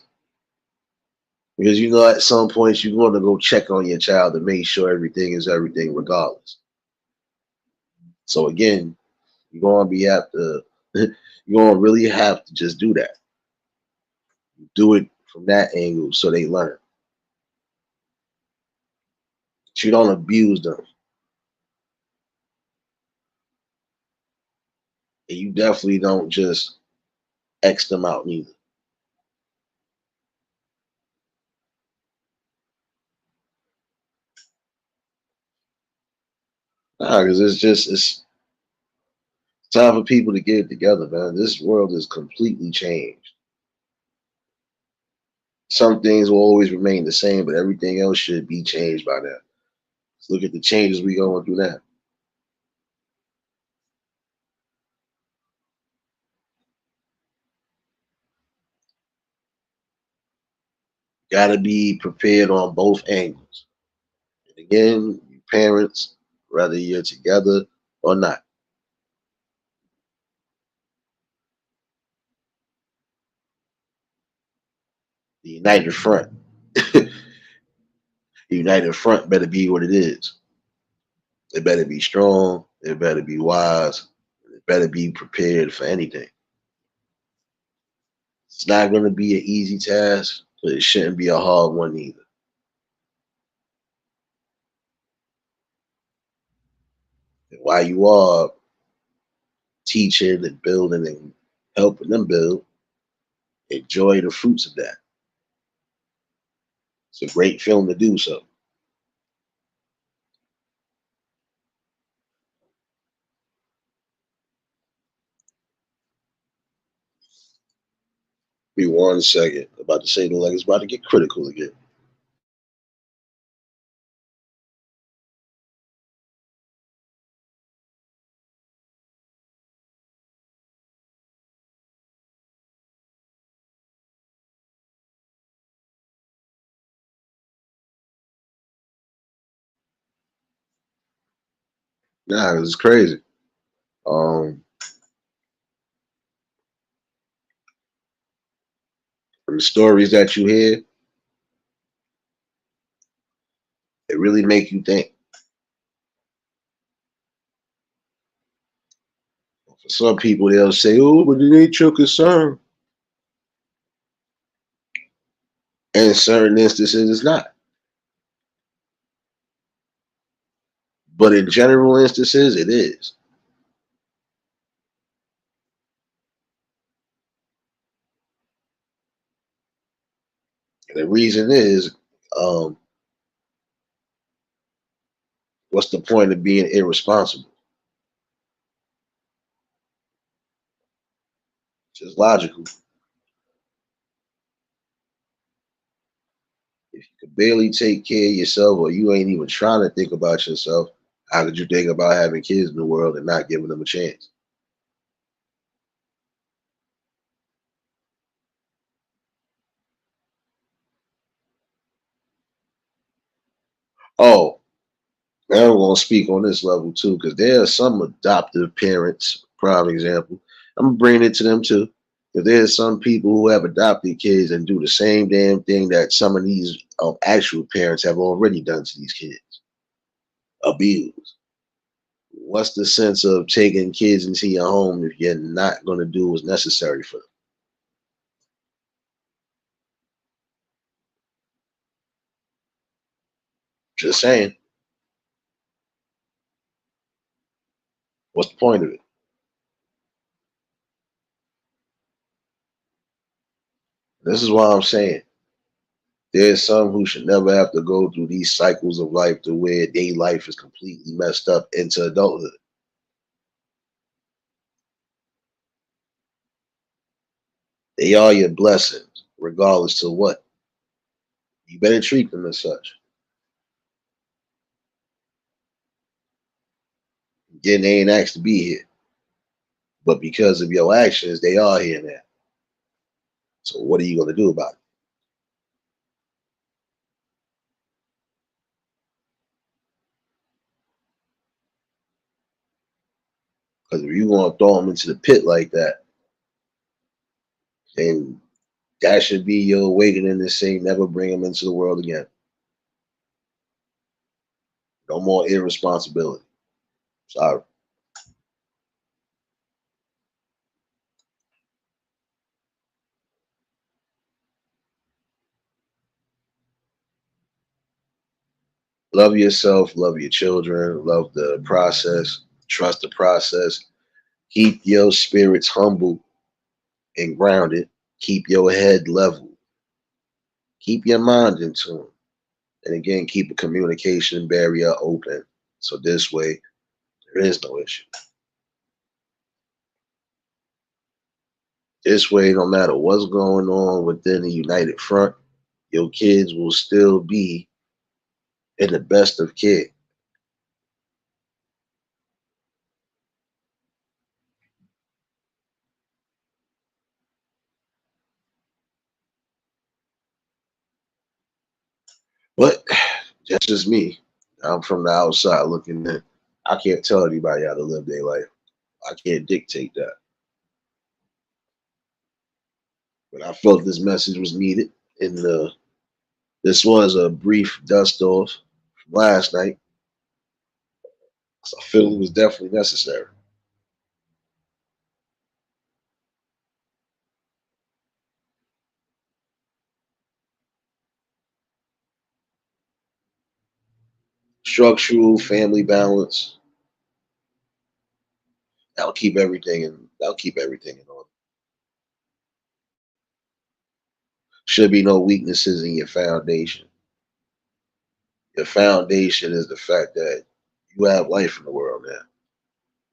Because you know at some point you're going to go check on your child to make sure everything is everything regardless. So again, you're going to be have to you're going to really have to just do that. Do it from that angle so they learn. But you don't abuse them. And you definitely don't just X them out neither. Nah, because it's time for people to get it together, man. This world is completely changed. Some things will always remain the same, but everything else should be changed by now. Let's look at the changes we going through now. Got to be prepared on both angles. And again, you parents, whether you're together or not, the united front, the united front better be what it is. It better be strong. It better be wise. It better be prepared for anything. It's not going to be an easy task, but it shouldn't be a hard one either. And while you are teaching and building and helping them build, enjoy the fruits of that. It's a great film to do so. Be 1 second. About to say the leg is about to get critical again. Nah, it's crazy. Um, from the stories that you hear, it really make you think. For some people, they'll say, "Oh, but it ain't your concern." And in certain instances, it's not. But in general instances, it is. And the reason is, um, what's the point of being irresponsible? Just logical. If you can barely take care of yourself or you ain't even trying to think about yourself, how could you think about having kids in the world and not giving them a chance? Oh, now I'm going to speak on this level too, because there are some adoptive parents, prime example. I'm bringing it to them too. If there's some people who have adopted kids and do the same damn thing that some of these actual parents have already done to these kids, abuse. What's the sense of taking kids into your home if you're not going to do what's necessary for them? Just saying. What's the point of it? This is why I'm saying there's some who should never have to go through these cycles of life to where their life is completely messed up into adulthood. They are your blessings, regardless to what. You better treat them as such. Again, they ain't asked to be here, but because of your actions, they are here now. So what are you going to do about it? Because if you're going to throw them into the pit like that, then that should be your awakening to say never bring them into the world again. No more irresponsibility. Sorry. Love yourself, love your children, love the process, trust the process. Keep your spirits humble and grounded. Keep your head level. Keep your mind in tune. And again, keep a communication barrier open. So this way, there is no issue. This way, no matter what's going on within the United Front, your kids will still be in the best of care. But that's just me. I'm from the outside looking in. I can't tell anybody how to live their life. I can't dictate that. But I felt this message was needed. And this was a brief dust off from last night. So I feel it was definitely necessary. Structural family balance. That'll keep everything in order. Should be no weaknesses in your foundation. Your foundation is the fact that you have life in the world now.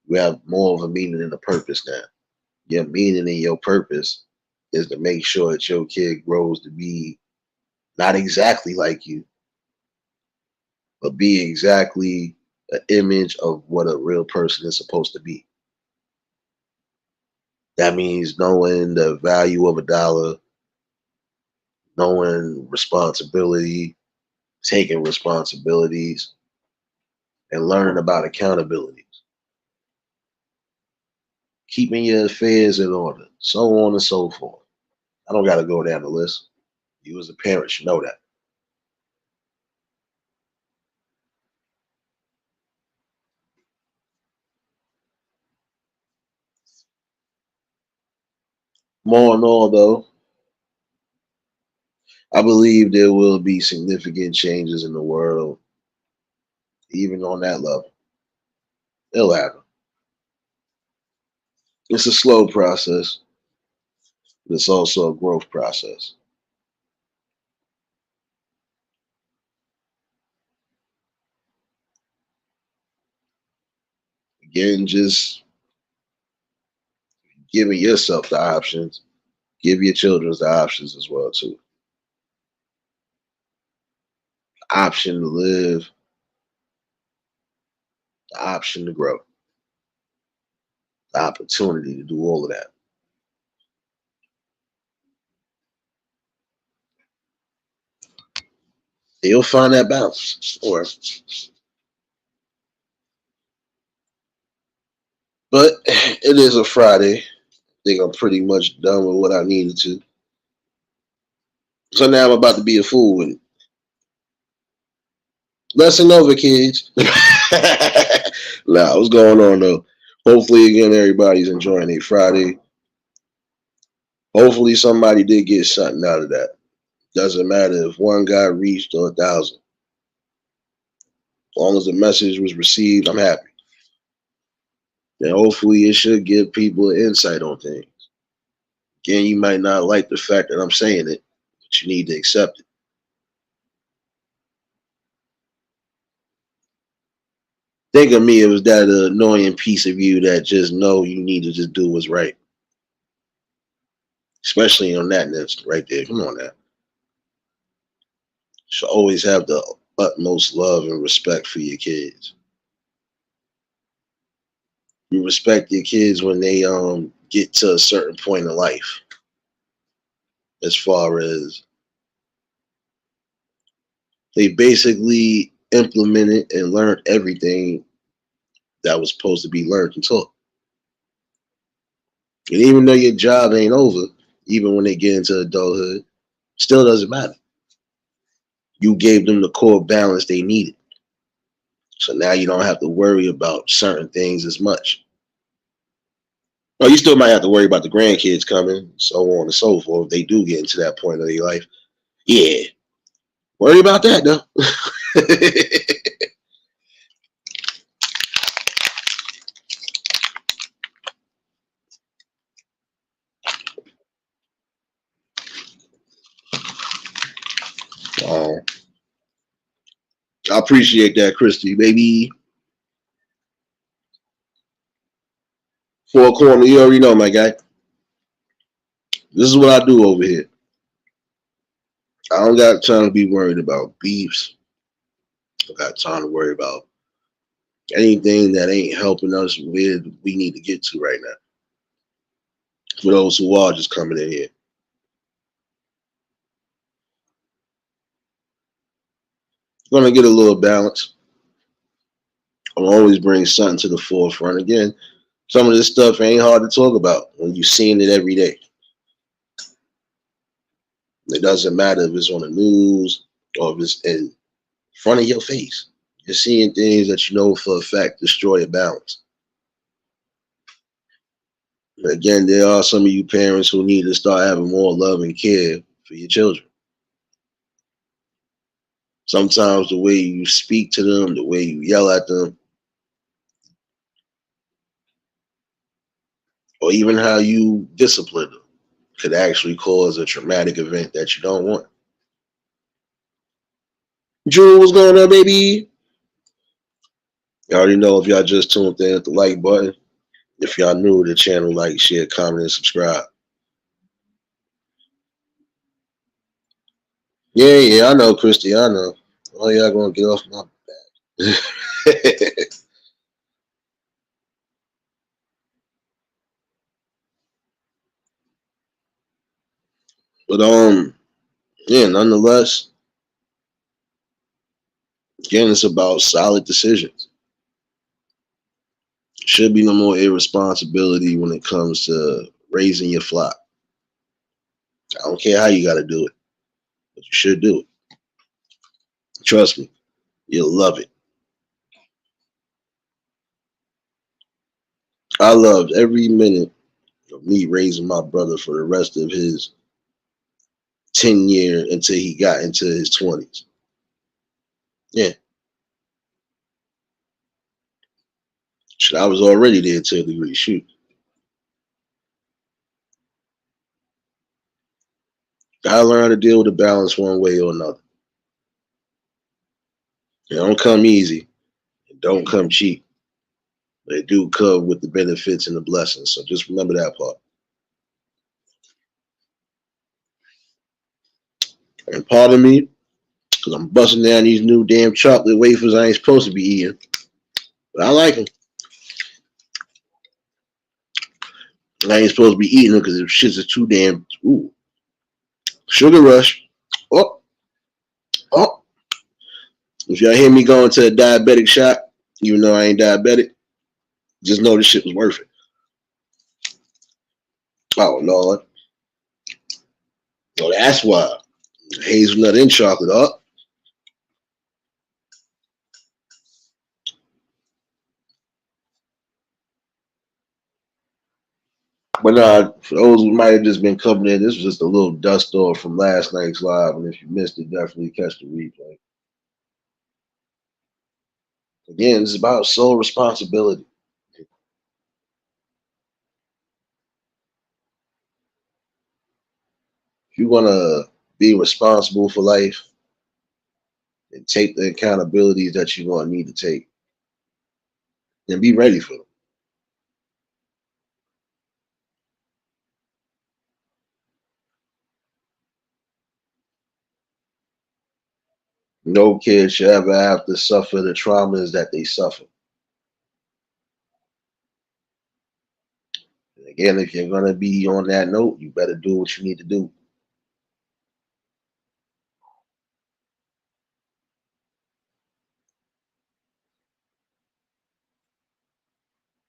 You have more of a meaning and a purpose now. Your meaning and your purpose is to make sure that your kid grows to be not exactly like you, but be exactly an image of what a real person is supposed to be. That means knowing the value of a dollar, knowing responsibility, taking responsibilities, and learning about accountabilities, keeping your affairs in order, so on and so forth. I don't got to go down the list. You, as a parent, should know that. More and all, though, I believe there will be significant changes in the world, even on that level. It'll happen. It's a slow process, but it's also a growth process. Again, just giving yourself the options, give your children the options as well too. The option to live, the option to grow, the opportunity to do all of that. You'll find that balance. Or, but it is a Friday. I think I'm pretty much done with what I needed to. So now I'm about to be a fool with it. Lesson over, kids. Nah, what's going on though? Hopefully, again, everybody's enjoying a Friday. Hopefully, somebody did get something out of that. Doesn't matter if one guy reached or 1,000. As long as the message was received, I'm happy. And hopefully, it should give people an insight on things. Again, you might not like the fact that I'm saying it, but you need to accept it. Think of me, it was that annoying piece of you that just know you need to just do what's right. Especially on that instant right there. Come on now. Should always have the utmost love and respect for your kids. You respect your kids when they get to a certain point in life, as far as they basically implemented and learned everything that was supposed to be learned and taught. And even though your job ain't over, even when they get into adulthood, still doesn't matter. You gave them the core balance they needed. So now you don't have to worry about certain things as much. Well, you still might have to worry about the grandkids coming, so on and so forth. If they do get into that point of their life, yeah, worry about that though. um, I appreciate that, Christy, baby. Four corner, you already know, my guy. This is what I do over here. I don't got time to be worried about beefs. I got time to worry about anything that ain't helping us where we need to get to right now. For those who are just coming in here, gonna get a little balance. I'll always bring something to the forefront. Again, some of this stuff ain't hard to talk about when you're seeing it every day. It doesn't matter if it's on the news or if it's in front of your face. You're seeing things that you know for a fact destroy a balance. Again, there are some of you parents who need to start having more love and care for your children. Sometimes the way you speak to them, the way you yell at them, or even how you discipline them could actually cause a traumatic event that you don't want. Drew, what's going on, baby? You already know if y'all just tuned in at the like button. If y'all new to the channel, like, share, comment, and subscribe. Yeah, yeah, I know, Christy, I know. Oh, y'all gonna get off my back. But yeah, nonetheless, again, it's about solid decisions. Should be no more irresponsibility when it comes to raising your flock. I don't care how you got to do it, but you should do it. Trust me, you'll love it. I loved every minute of me raising my brother for the rest of his 10 years until he got into his 20s. Yeah. Shit, I was already there to a degree. Shoot. Gotta learn how to deal with the balance one way or another. It don't come easy. It don't come cheap. But it do come with the benefits and the blessings. So just remember that part. And pardon me, because I'm busting down these new damn chocolate wafers I ain't supposed to be eating. But I like them. I ain't supposed to be eating them because the shits are too damn. Ooh. Sugar rush. Oh, oh. If y'all hear me going to a diabetic shop, even though I ain't diabetic, just know this shit was worth it. Oh, Lord. Oh, that's why. Hazelnut and chocolate. Oh. But for those who might have just been coming in, this was just a little dust off from last night's live. And if you missed it, definitely catch the replay. Again, it's about sole responsibility. If you want to be responsible for life and take the accountabilities that you want me to take, then be ready for them. No kid should ever have to suffer the traumas that they suffer. And again, if you're going to be on that note, you better do what you need to do.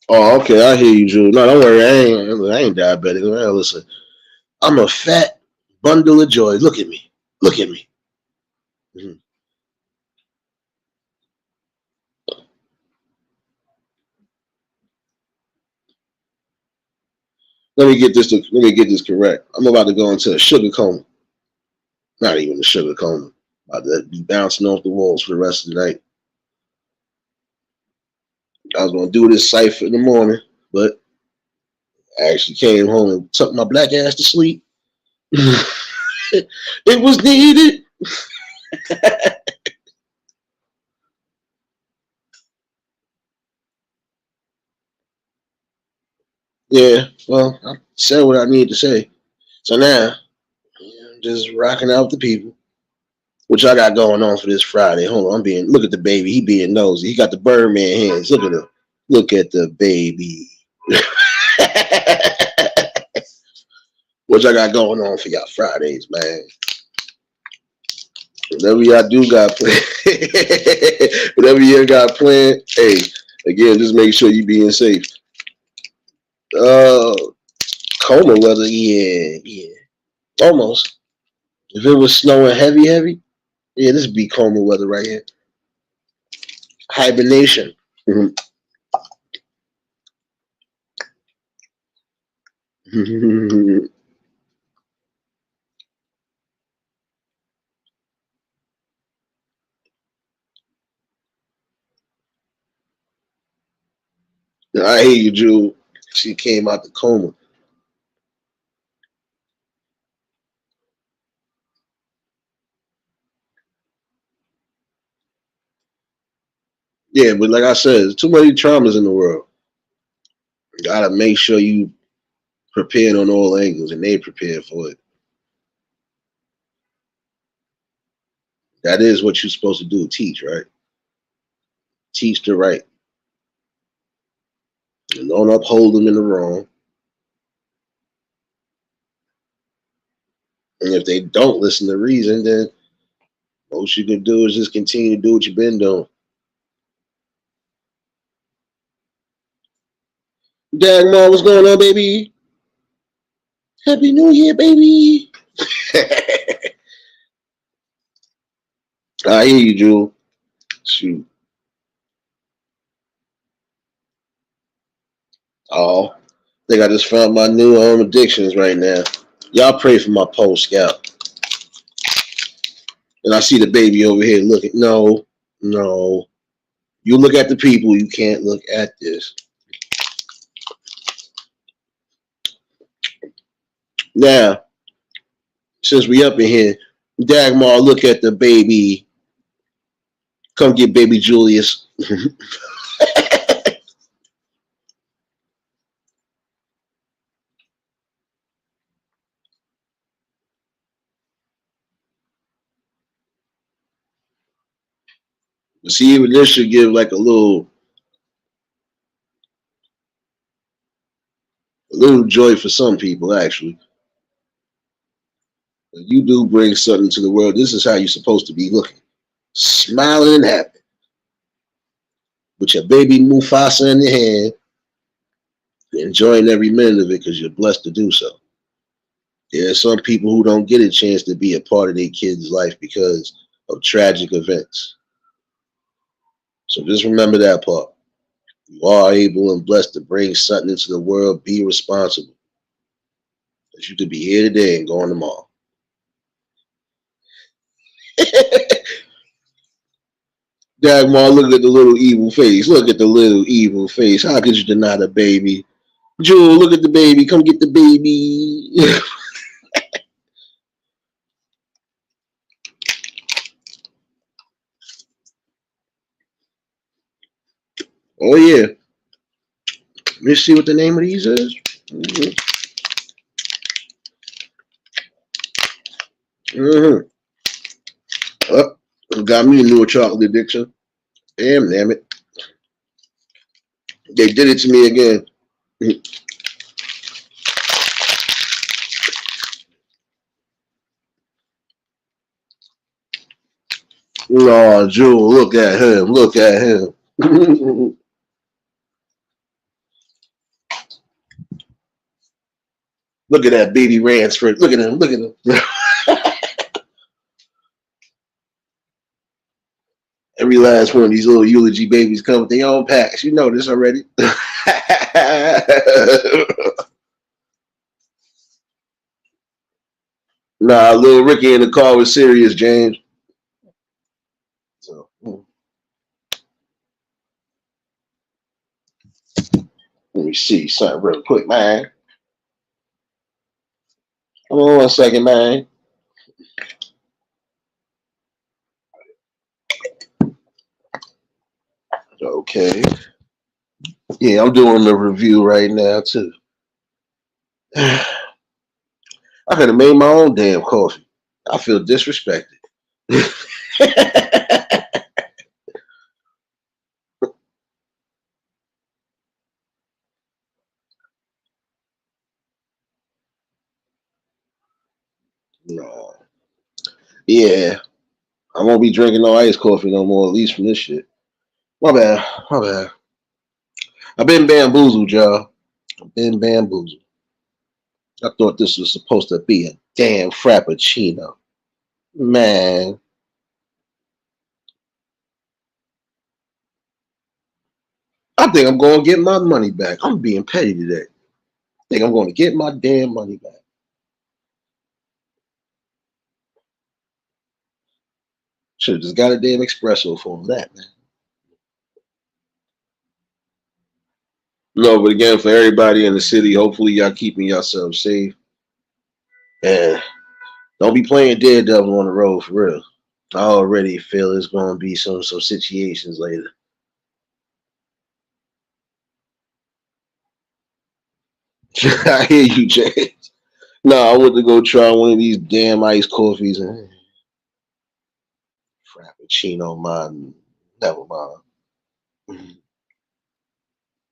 Oh, okay, I hear you, Drew. No, don't worry, I ain't diabetic. Man, listen, I'm a fat bundle of joy. Look at me. Look at me. Mhm. Let me get this correct. I'm about to go into a sugar coma. Not even a sugar coma. About to be bouncing off the walls for the rest of the night. I was gonna do this cipher in the morning, but I actually came home and tucked my black ass to sleep. It was needed. Yeah, well, I said what I need to say. So now, I'm just rocking out with the people. What y'all got going on for this Friday? Hold on, look at the baby. He being nosy. He got the Birdman hands. Look at him. Look at the baby. What y'all got going on for y'all Fridays, man? Whatever y'all do got planned, whatever you got planned, hey, again, just make sure you being safe. Uh, Coma weather, yeah, yeah, almost. If it was snowing heavy, heavy, yeah, this would be coma weather right here. Hibernation. Mhm. I hear you, Drew. She came out the coma. Yeah, but like I said, there's too many traumas in the world. You gotta make sure you prepared on all angles and they prepared for it. That is what you're supposed to do, teach, right? Teach the right. And don't uphold them in the wrong. And if they don't listen to reason, then most you can do is just continue to do what you've been doing. Dagmar, what's going on, baby? Happy New Year, baby. I hear you, Jewel. Shoot. Oh, I think I just found my new addictions right now. Y'all pray for my pole scout. And I see the baby over here looking. No, no. You look at the people. You can't look at this. Now, since we up in here, Dagmar, look at the baby. Come get baby Julius. See, even this should give like a little joy for some people. Actually, you do bring something to the world. This is how you're supposed to be looking, smiling and happy, with your baby Mufasa in your hand, enjoying every minute of it because you're blessed to do so. There are some people who don't get a chance to be a part of their kid's life because of tragic events. So just remember that part. You are able and blessed to bring something into the world. Be responsible. Because you could be here today and gone tomorrow. Dagmar, look at the little evil face. Look at the little evil face. How could you deny the baby? Jewel, look at the baby. Come get the baby. Oh, yeah. Let's see what the name of these is. Mm-hmm. Mm-hmm. Got me a new chocolate addiction. Damn it. They did it to me again. Oh, Jewel, look at him. Look at him. Look at that baby Ransford. Look at him. Look at him. Every last one of these little eulogy babies come with their own packs. You know this already. Nah, little Ricky in the car was serious, James. So, let me see something real quick, man. Hold on 1 second, man. Okay. Yeah, I'm doing the review right now, too. I could have made my own damn coffee. I feel disrespected. No. Yeah, I won't be drinking no iced coffee no more, at least from this shit. My bad. My bad. I've been bamboozled, y'all. I've been bamboozled. I thought this was supposed to be a damn frappuccino. Man, I think I'm going to get my money back. I'm being petty today. I think I'm going to get my damn money back. Should have just got a damn espresso for that, man. No, but again, for everybody in the city, hopefully y'all keeping yourselves safe. And don't be playing daredevil on the road for real. I already feel there's going to be some situations later. I hear you, James. No, I went to go try one of these damn iced coffees and frappuccino, man. Never mind.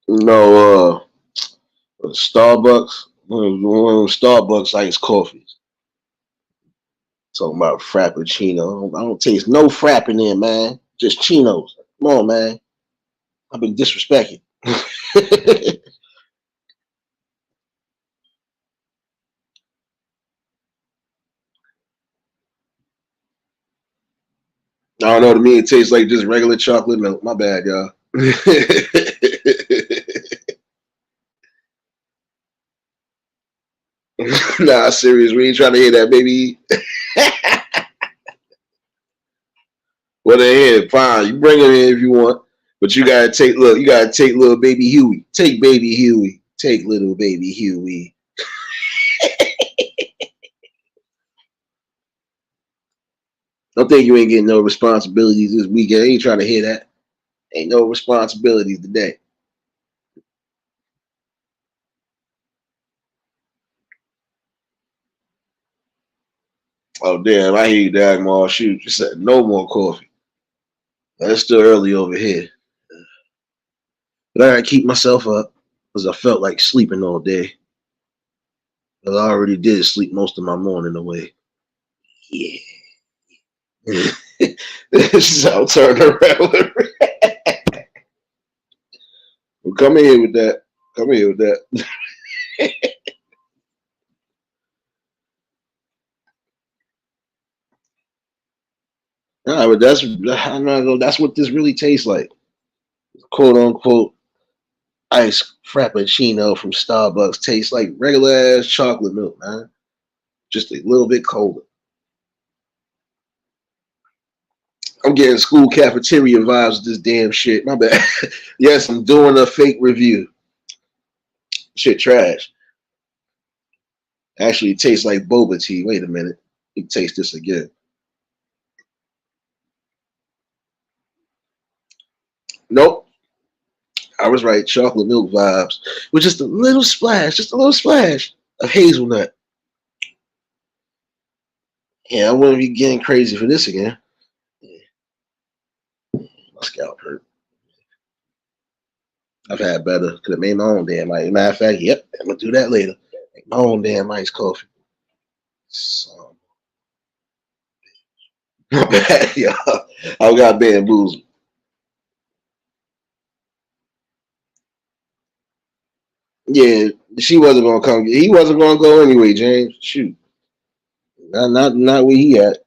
No, Starbucks. One of them Starbucks iced coffees. Talking about frappuccino. I don't taste no frap in there, man. Just chinos. Come on, man. I've been disrespected. I don't know. To me, it tastes like just regular chocolate milk. My bad, y'all. Nah, serious. We ain't trying to hear that, baby. Well, then, fine. You bring him in if you want, but you gotta take. Look, you gotta take little baby Huey. Take baby Huey. Take little baby Huey. Don't think you ain't getting no responsibilities this weekend. I ain't trying to hear that. Ain't no responsibilities today. Oh damn! I hear you, Dagmar. Shoot, you said no more coffee. It's still early over here, but I gotta keep myself up because I felt like sleeping all day. But I already did sleep most of my morning away. Yeah. So turn around. Well, come in here with that. Come in here with that. Nah, but that's I'm not gonna, that's what this really tastes like. Quote unquote ice frappuccino from Starbucks tastes like regular ass chocolate milk, man. Just a little bit colder. I'm getting school cafeteria vibes with this damn shit. My bad. Yes, I'm doing a fake review. Shit trash. Actually, it tastes like boba tea. Wait a minute. You taste this again. Nope. I was right. Chocolate milk vibes with just a little splash of hazelnut. Yeah, I wouldn't be getting crazy for this again. Yeah, my scalp hurt. I've had better. Could have made my own damn ice. Matter of fact, yep, I'm gonna do that later. Make my own damn iced coffee. So bad, y'all. I got bamboozled. Yeah, she wasn't gonna come. He wasn't gonna go anyway, James. Shoot, not where he at.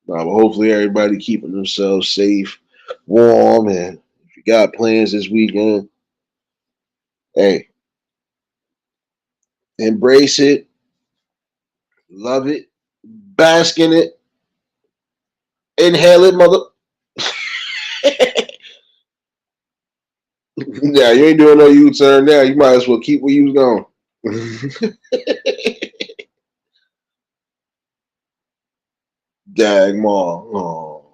But hopefully everybody keeping themselves safe, warm, and if you got plans this weekend, hey, embrace it, love it, bask in it, inhale it, mother. Yeah, you ain't doing no U-turn now. You might as well keep where you was going. Dag maw. Oh.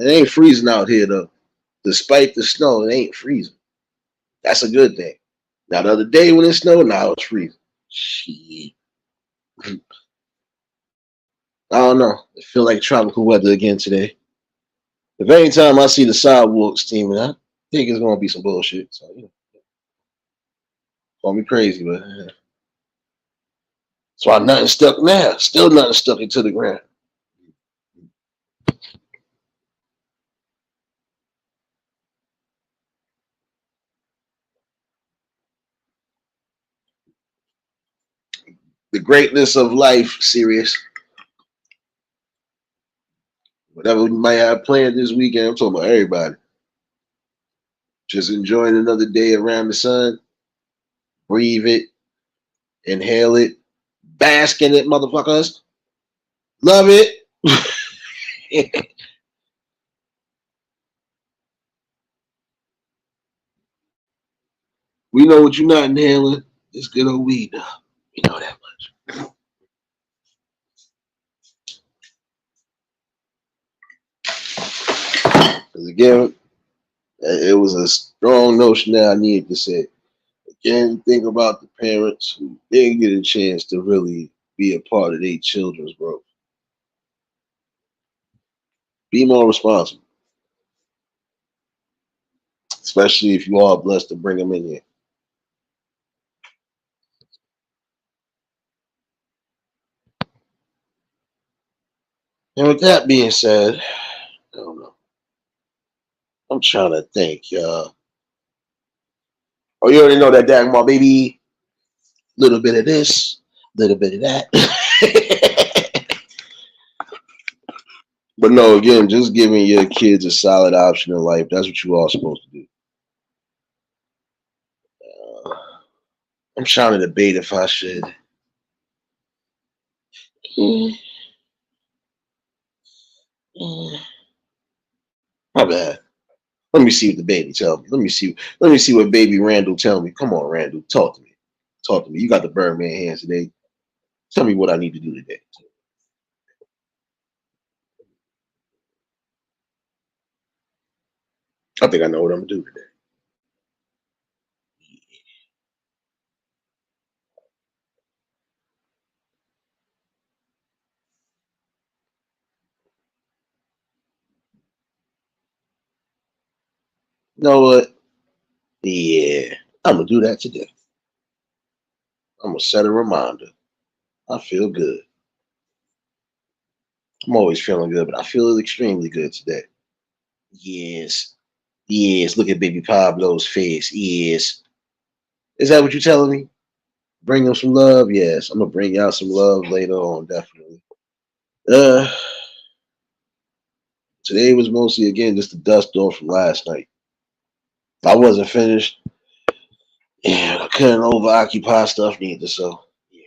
It ain't freezing out here though. Despite the snow, it ain't freezing. That's a good thing. Now the other day when it snowed, now it's freezing. Shit. I don't know. It feel like tropical weather again today. If any time I see the sidewalk steaming, I think it's gonna be some bullshit. So call me crazy, but that's why nothing stuck now. Still nothing stuck into the ground. The greatness of life, serious. Whatever we might have planned this weekend, I'm talking about everybody. Just enjoying another day around the sun. Breathe it, inhale it, bask in it, motherfuckers. Love it. We know what you're not inhaling. It's good old weed. We know that much. Because again, it was a strong notion that I needed to say. Again, think about the parents who didn't get a chance to really be a part of their children's growth. Be more responsible, especially if you are blessed to bring them in here. And with that being said, I don't know. I'm trying to think, y'all. Oh, you already know that, Dagmar, baby. Little bit of this, little bit of that. But no, again, just giving your kids a solid option in life. That's what you all supposed to do. I'm trying to debate if I should. Mm, mm, my bad. Let me see what the baby tell me. Let me see. Let me see what baby Randall tell me. Come on, Randall, talk to me. Talk to me. You got the Birdman hands today. Tell me what I need to do today. I think I know what I'm gonna do today. You know what? Yeah, I'm gonna do that today. I'm gonna set a reminder. I feel good. I'm always feeling good, but I feel extremely good today. Yes. Yes. Look at baby Pablo's face. Yes. Is that what you're telling me? Bring him some love? Yes. I'm gonna bring y'all some love later on, definitely. Uh Today was mostly again just the dust off from last night. I wasn't finished. Yeah, I couldn't over occupy stuff neither, so yeah.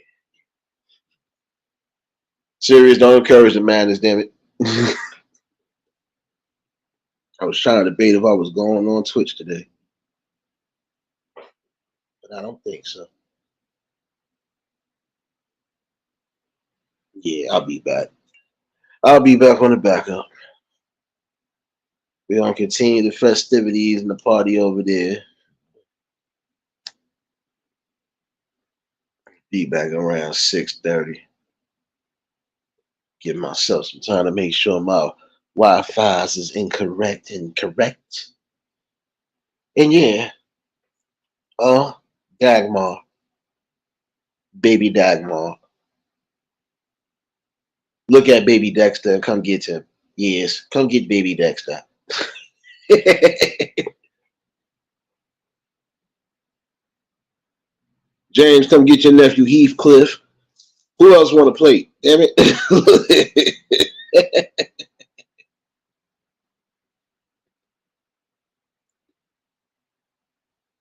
Serious, don't encourage the madness, damn it. I was trying to debate if I was going on Twitch today, but I don't think so. Yeah, I'll be back. I'll be back on the backup. We're gonna continue the festivities and the party over there. Be back around 6:30. Give myself some time to make sure my Wi-Fi is incorrect and correct. And yeah, uh, Dagmar, baby Dagmar. Look at baby Dexter and come get him. Yes, come get baby Dexter. James, come get your nephew Heathcliff. Who else want to play? Damn it.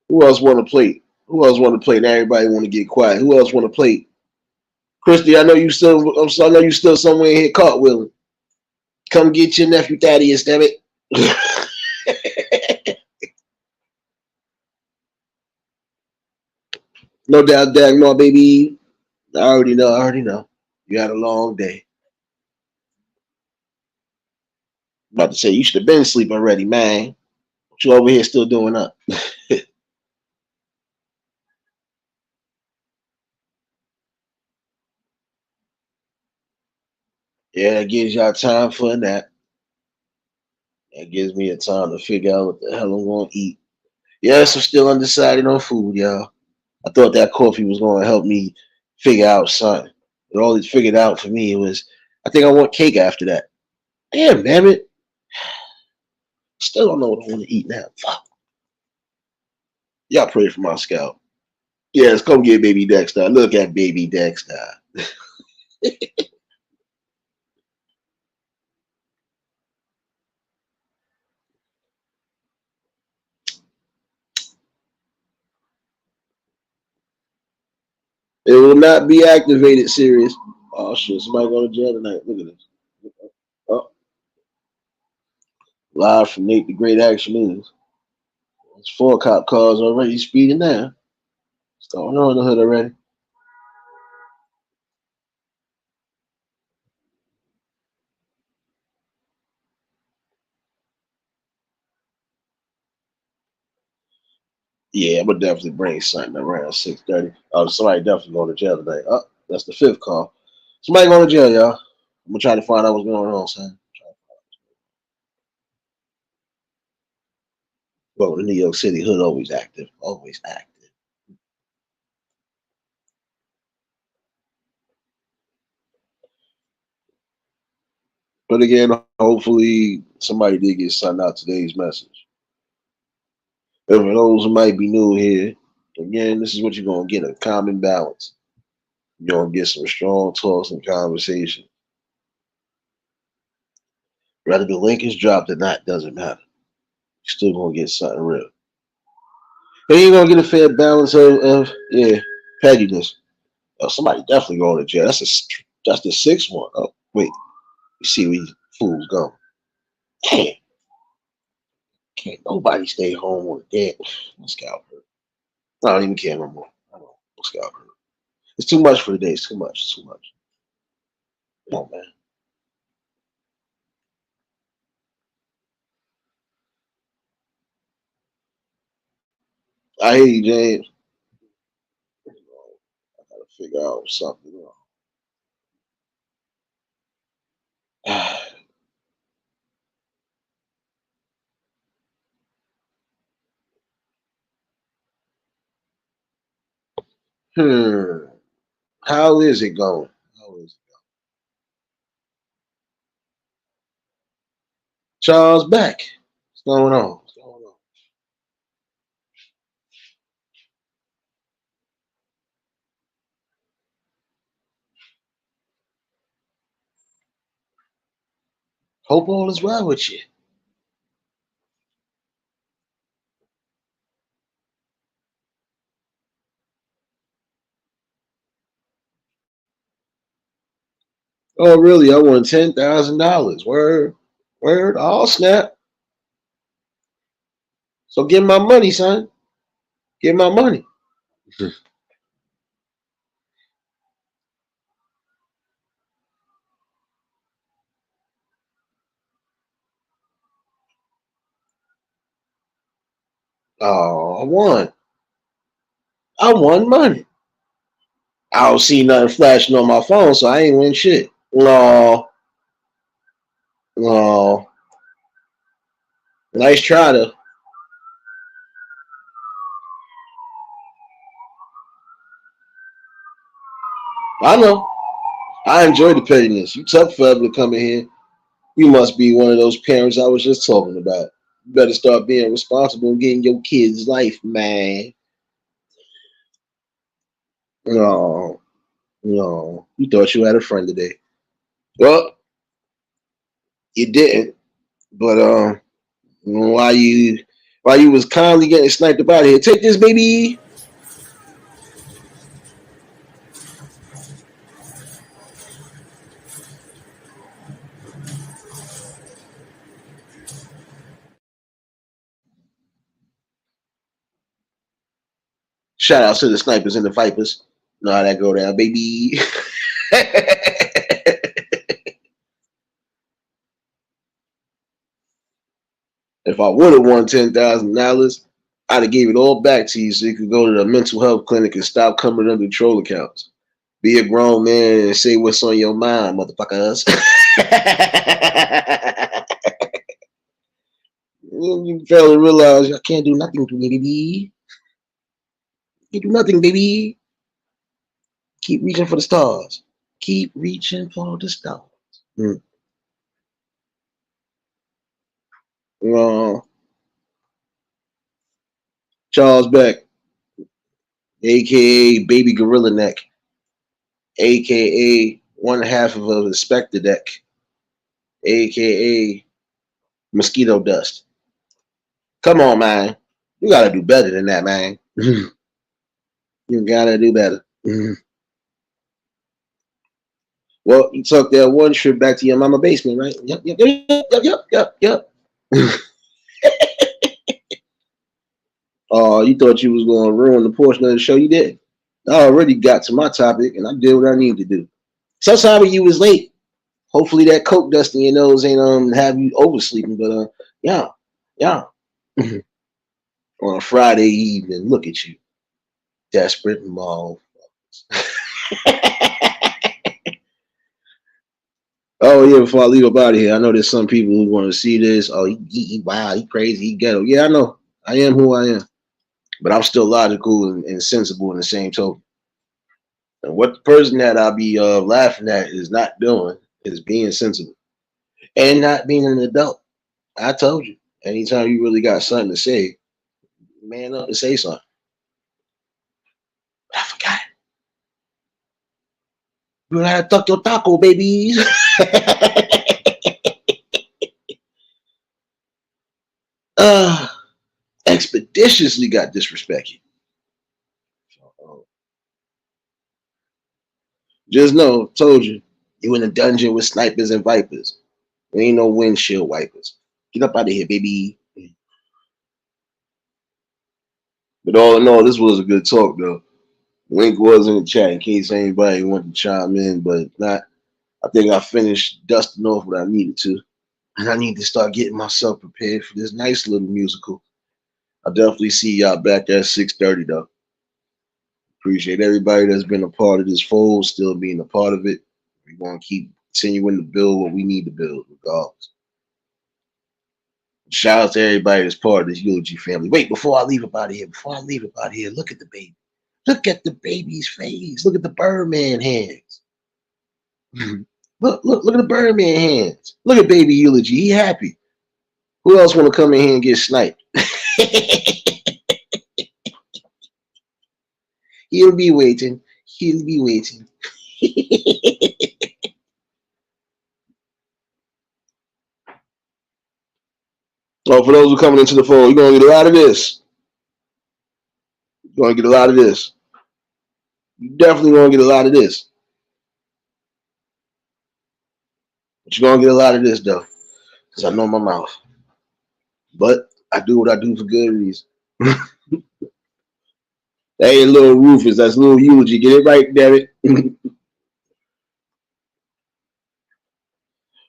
Who else want to play? Who else want to play? Now everybody want to get quiet. Who else want to play? Christy, I know you still. I know you still somewhere here cartwheeling. Come get your nephew Thaddeus. Damn it. No doubt, Dagmar, baby. I already know. I already know. You had a long day. I'm about to say you should have been asleep already, man. What you over here still doing up? Yeah, that gives y'all time for a nap. That gives me a time to figure out what the hell I'm going to eat. Yes, I'm still undecided on food, y'all. I thought that coffee was going to help me figure out something. But all it figured out for me was, I think I want cake after that. Damn, damn it. Still don't know what I want to eat now. Fuck. Y'all pray for my scalp. Yes, come get baby Dexter. Look at baby Dexter. It will not be activated, serious. Oh shit, somebody going to jail tonight. Look at this. Oh, live from Nate the Great Action News. It's 4 cop cars already speeding now. It's going on in the hood already. Yeah, I'm gonna definitely bring something around 6:30. Oh, somebody definitely going to jail tonight. Oh, that's the 5th call. Somebody going to jail, y'all. I'm gonna try to find out what's going on, son. Well, the New York City hood always active, always active. But again, hopefully somebody did get sent out today's message. And for those who might be new here, again, this is what you're gonna get: a common balance. You're gonna get some strong talks and conversation. Whether the link is dropped or not doesn't matter. You're still gonna get something real. And you're gonna get a fair balance of yeah. Pettiness. Oh, somebody definitely going to jail. That's the sixth one. Oh, wait. You see these fools go. Damn. Can't nobody stay home on a dead. My scalp hurt. I don't even care no more. I don't. My scalp hurt. It's too much for the day. It's too much. It's too much. Come on, man. I hear you, James. You know, I gotta figure out something. Hmm. How is it going? How is it? Charles back. What's going on? What's going on? Hope all is well with you. Oh, really? I won $10,000. Word, word. All snap. So give my money, son. Give my money. Oh, I won. I won money. I don't see nothing flashing on my phone, so I ain't win shit. No, no. Nice try though. I know. I enjoy the pettiness. You tough forever to come in here. You must be one of those parents I was just talking about. You better start being responsible and getting your kids' life, man. No, no. You thought you had a friend today. Well, you didn't. But while you was kindly getting sniped about here, take this baby. Shout out to the snipers and the vipers. Know how that go down, baby. If I would have won $10,000, I'd have gave it all back to you so you could go to the mental health clinic and stop coming under troll accounts. Be a grown man and say what's on your mind, motherfuckers. You fail to realize I can't do nothing to me, baby. Can't do nothing, baby. Keep reaching for the stars. Keep reaching for the stars. Mm. Uh, Charles Beck, aka Baby Gorilla Neck, aka one half of a Spectre deck, aka Mosquito Dust. Come on, man. You gotta do better than that, man. You gotta do better. Well, you took that one trip back to your mama basement, right? Yep, yep, yep, yep, yep, yep, yep. Oh, you thought you was gonna ruin the portion of the show you did. I already got to my topic and I did what I needed to do. So sorry you was late. Hopefully that coke dust in your nose ain't have you oversleeping, but yeah, yeah. On a Friday evening, look at you, desperate mom. Oh yeah, before I leave up out of here, I know there's some people who want to see this. Oh, wow, he crazy, he ghetto. Yeah, I know. I am who I am, but I'm still logical and sensible in the same token. And what the person that I'll be laughing at is not doing is being sensible and not being an adult. I told you. Anytime you really got something to say, man up and say something. I forgot. You gotta tuck your taco, babies. uh, Expeditiously got disrespected. Just know, told you, you in a dungeon with snipers and vipers. There ain't no windshield wipers. Get up out of here, baby. But all in all, this was a good talk, though. Link was in the chat in case anybody wanted to chime in, but if not, I think I finished dusting off what I needed to. And I need to start getting myself prepared for this nice little musical. I'll definitely see y'all back at 6:30 though. Appreciate everybody that's been a part of this fold, still being a part of it. We're gonna keep continuing to build what we need to build, regardless. Shout out to everybody that's part of this eulogy family. Wait, before I leave about here, look at the baby. Look at the baby's face. Look at the Birdman hands. Look at the Birdman hands. Look at baby eulogy. He happy. Who else want to come in here and get sniped? He'll be waiting. He'll be waiting. Oh, for those who are coming into the fold, you're gonna get a lot of this. You're gonna get a lot of this. You definitely gonna get a lot of this. But you're gonna get a lot of this though. Because I know my mouth. But I do what I do for good reason. That ain't little Rufus, that's little eulogy. Get it right, damn it.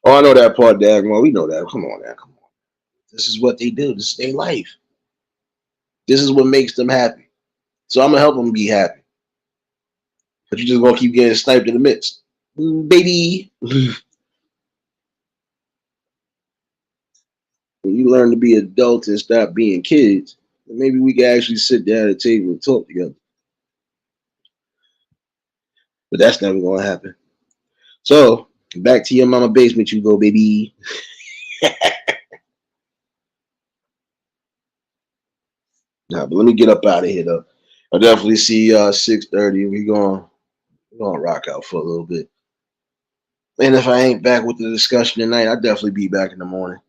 Oh, I know that part, Dagmar. We know that. Come on now, come on. This is what they do. This is their life. This is what makes them happy. So I'm gonna help them be happy. But you just gonna keep getting sniped in the midst. Baby. When you learn to be adults and stop being kids, then maybe we can actually sit down at a table and talk together. But that's never gonna happen. So back to your mama basement you go, baby. Nah, but let me get up out of here though. I'll definitely see y'all 6:30. We're gonna rock out for a little bit. And if I ain't back with the discussion tonight, I'll definitely be back in the morning.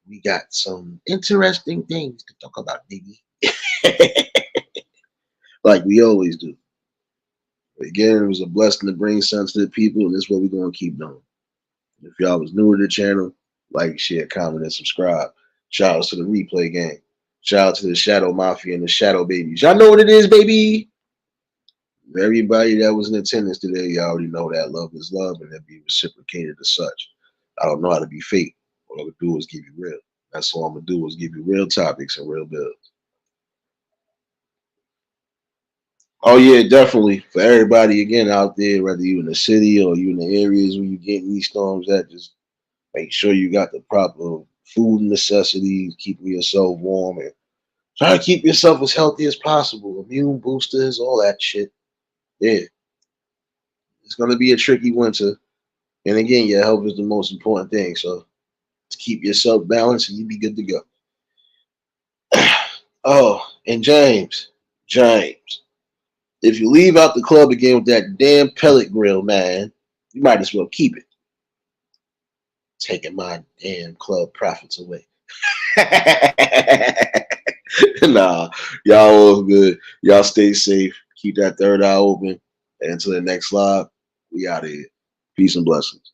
We got some interesting things to talk about, baby. Like we always do. But again, it was a blessing to bring sensitive people, and this is what we're gonna keep doing. If y'all was new to the channel, like, share, comment, and subscribe. Shout out to the replay gang. Shout out to the Shadow Mafia and the Shadow Babies. Y'all know what it is, baby. Everybody that was in attendance today, y'all already know that love is love and it'll be reciprocated as such. I don't know how to be fake. All I'm gonna do is give you real. That's all I'm gonna do is give you real topics and real builds. Oh yeah, definitely. For everybody again out there, whether you in the city or you in the areas where you getting these storms at, just make sure you got the proper food necessities, keeping yourself warm and try to keep yourself as healthy as possible. Immune boosters, all that shit. Yeah. It's gonna be a tricky winter. And again, your health is the most important thing. So to keep yourself balanced and you be good to go. Oh, and James, if you leave out the club again with that damn pellet grill, man, you might as well keep it. Taking my damn club profits away. Nah, y'all all good. Y'all stay safe. Keep that third eye open. And until the next live, we out of here. Peace and blessings.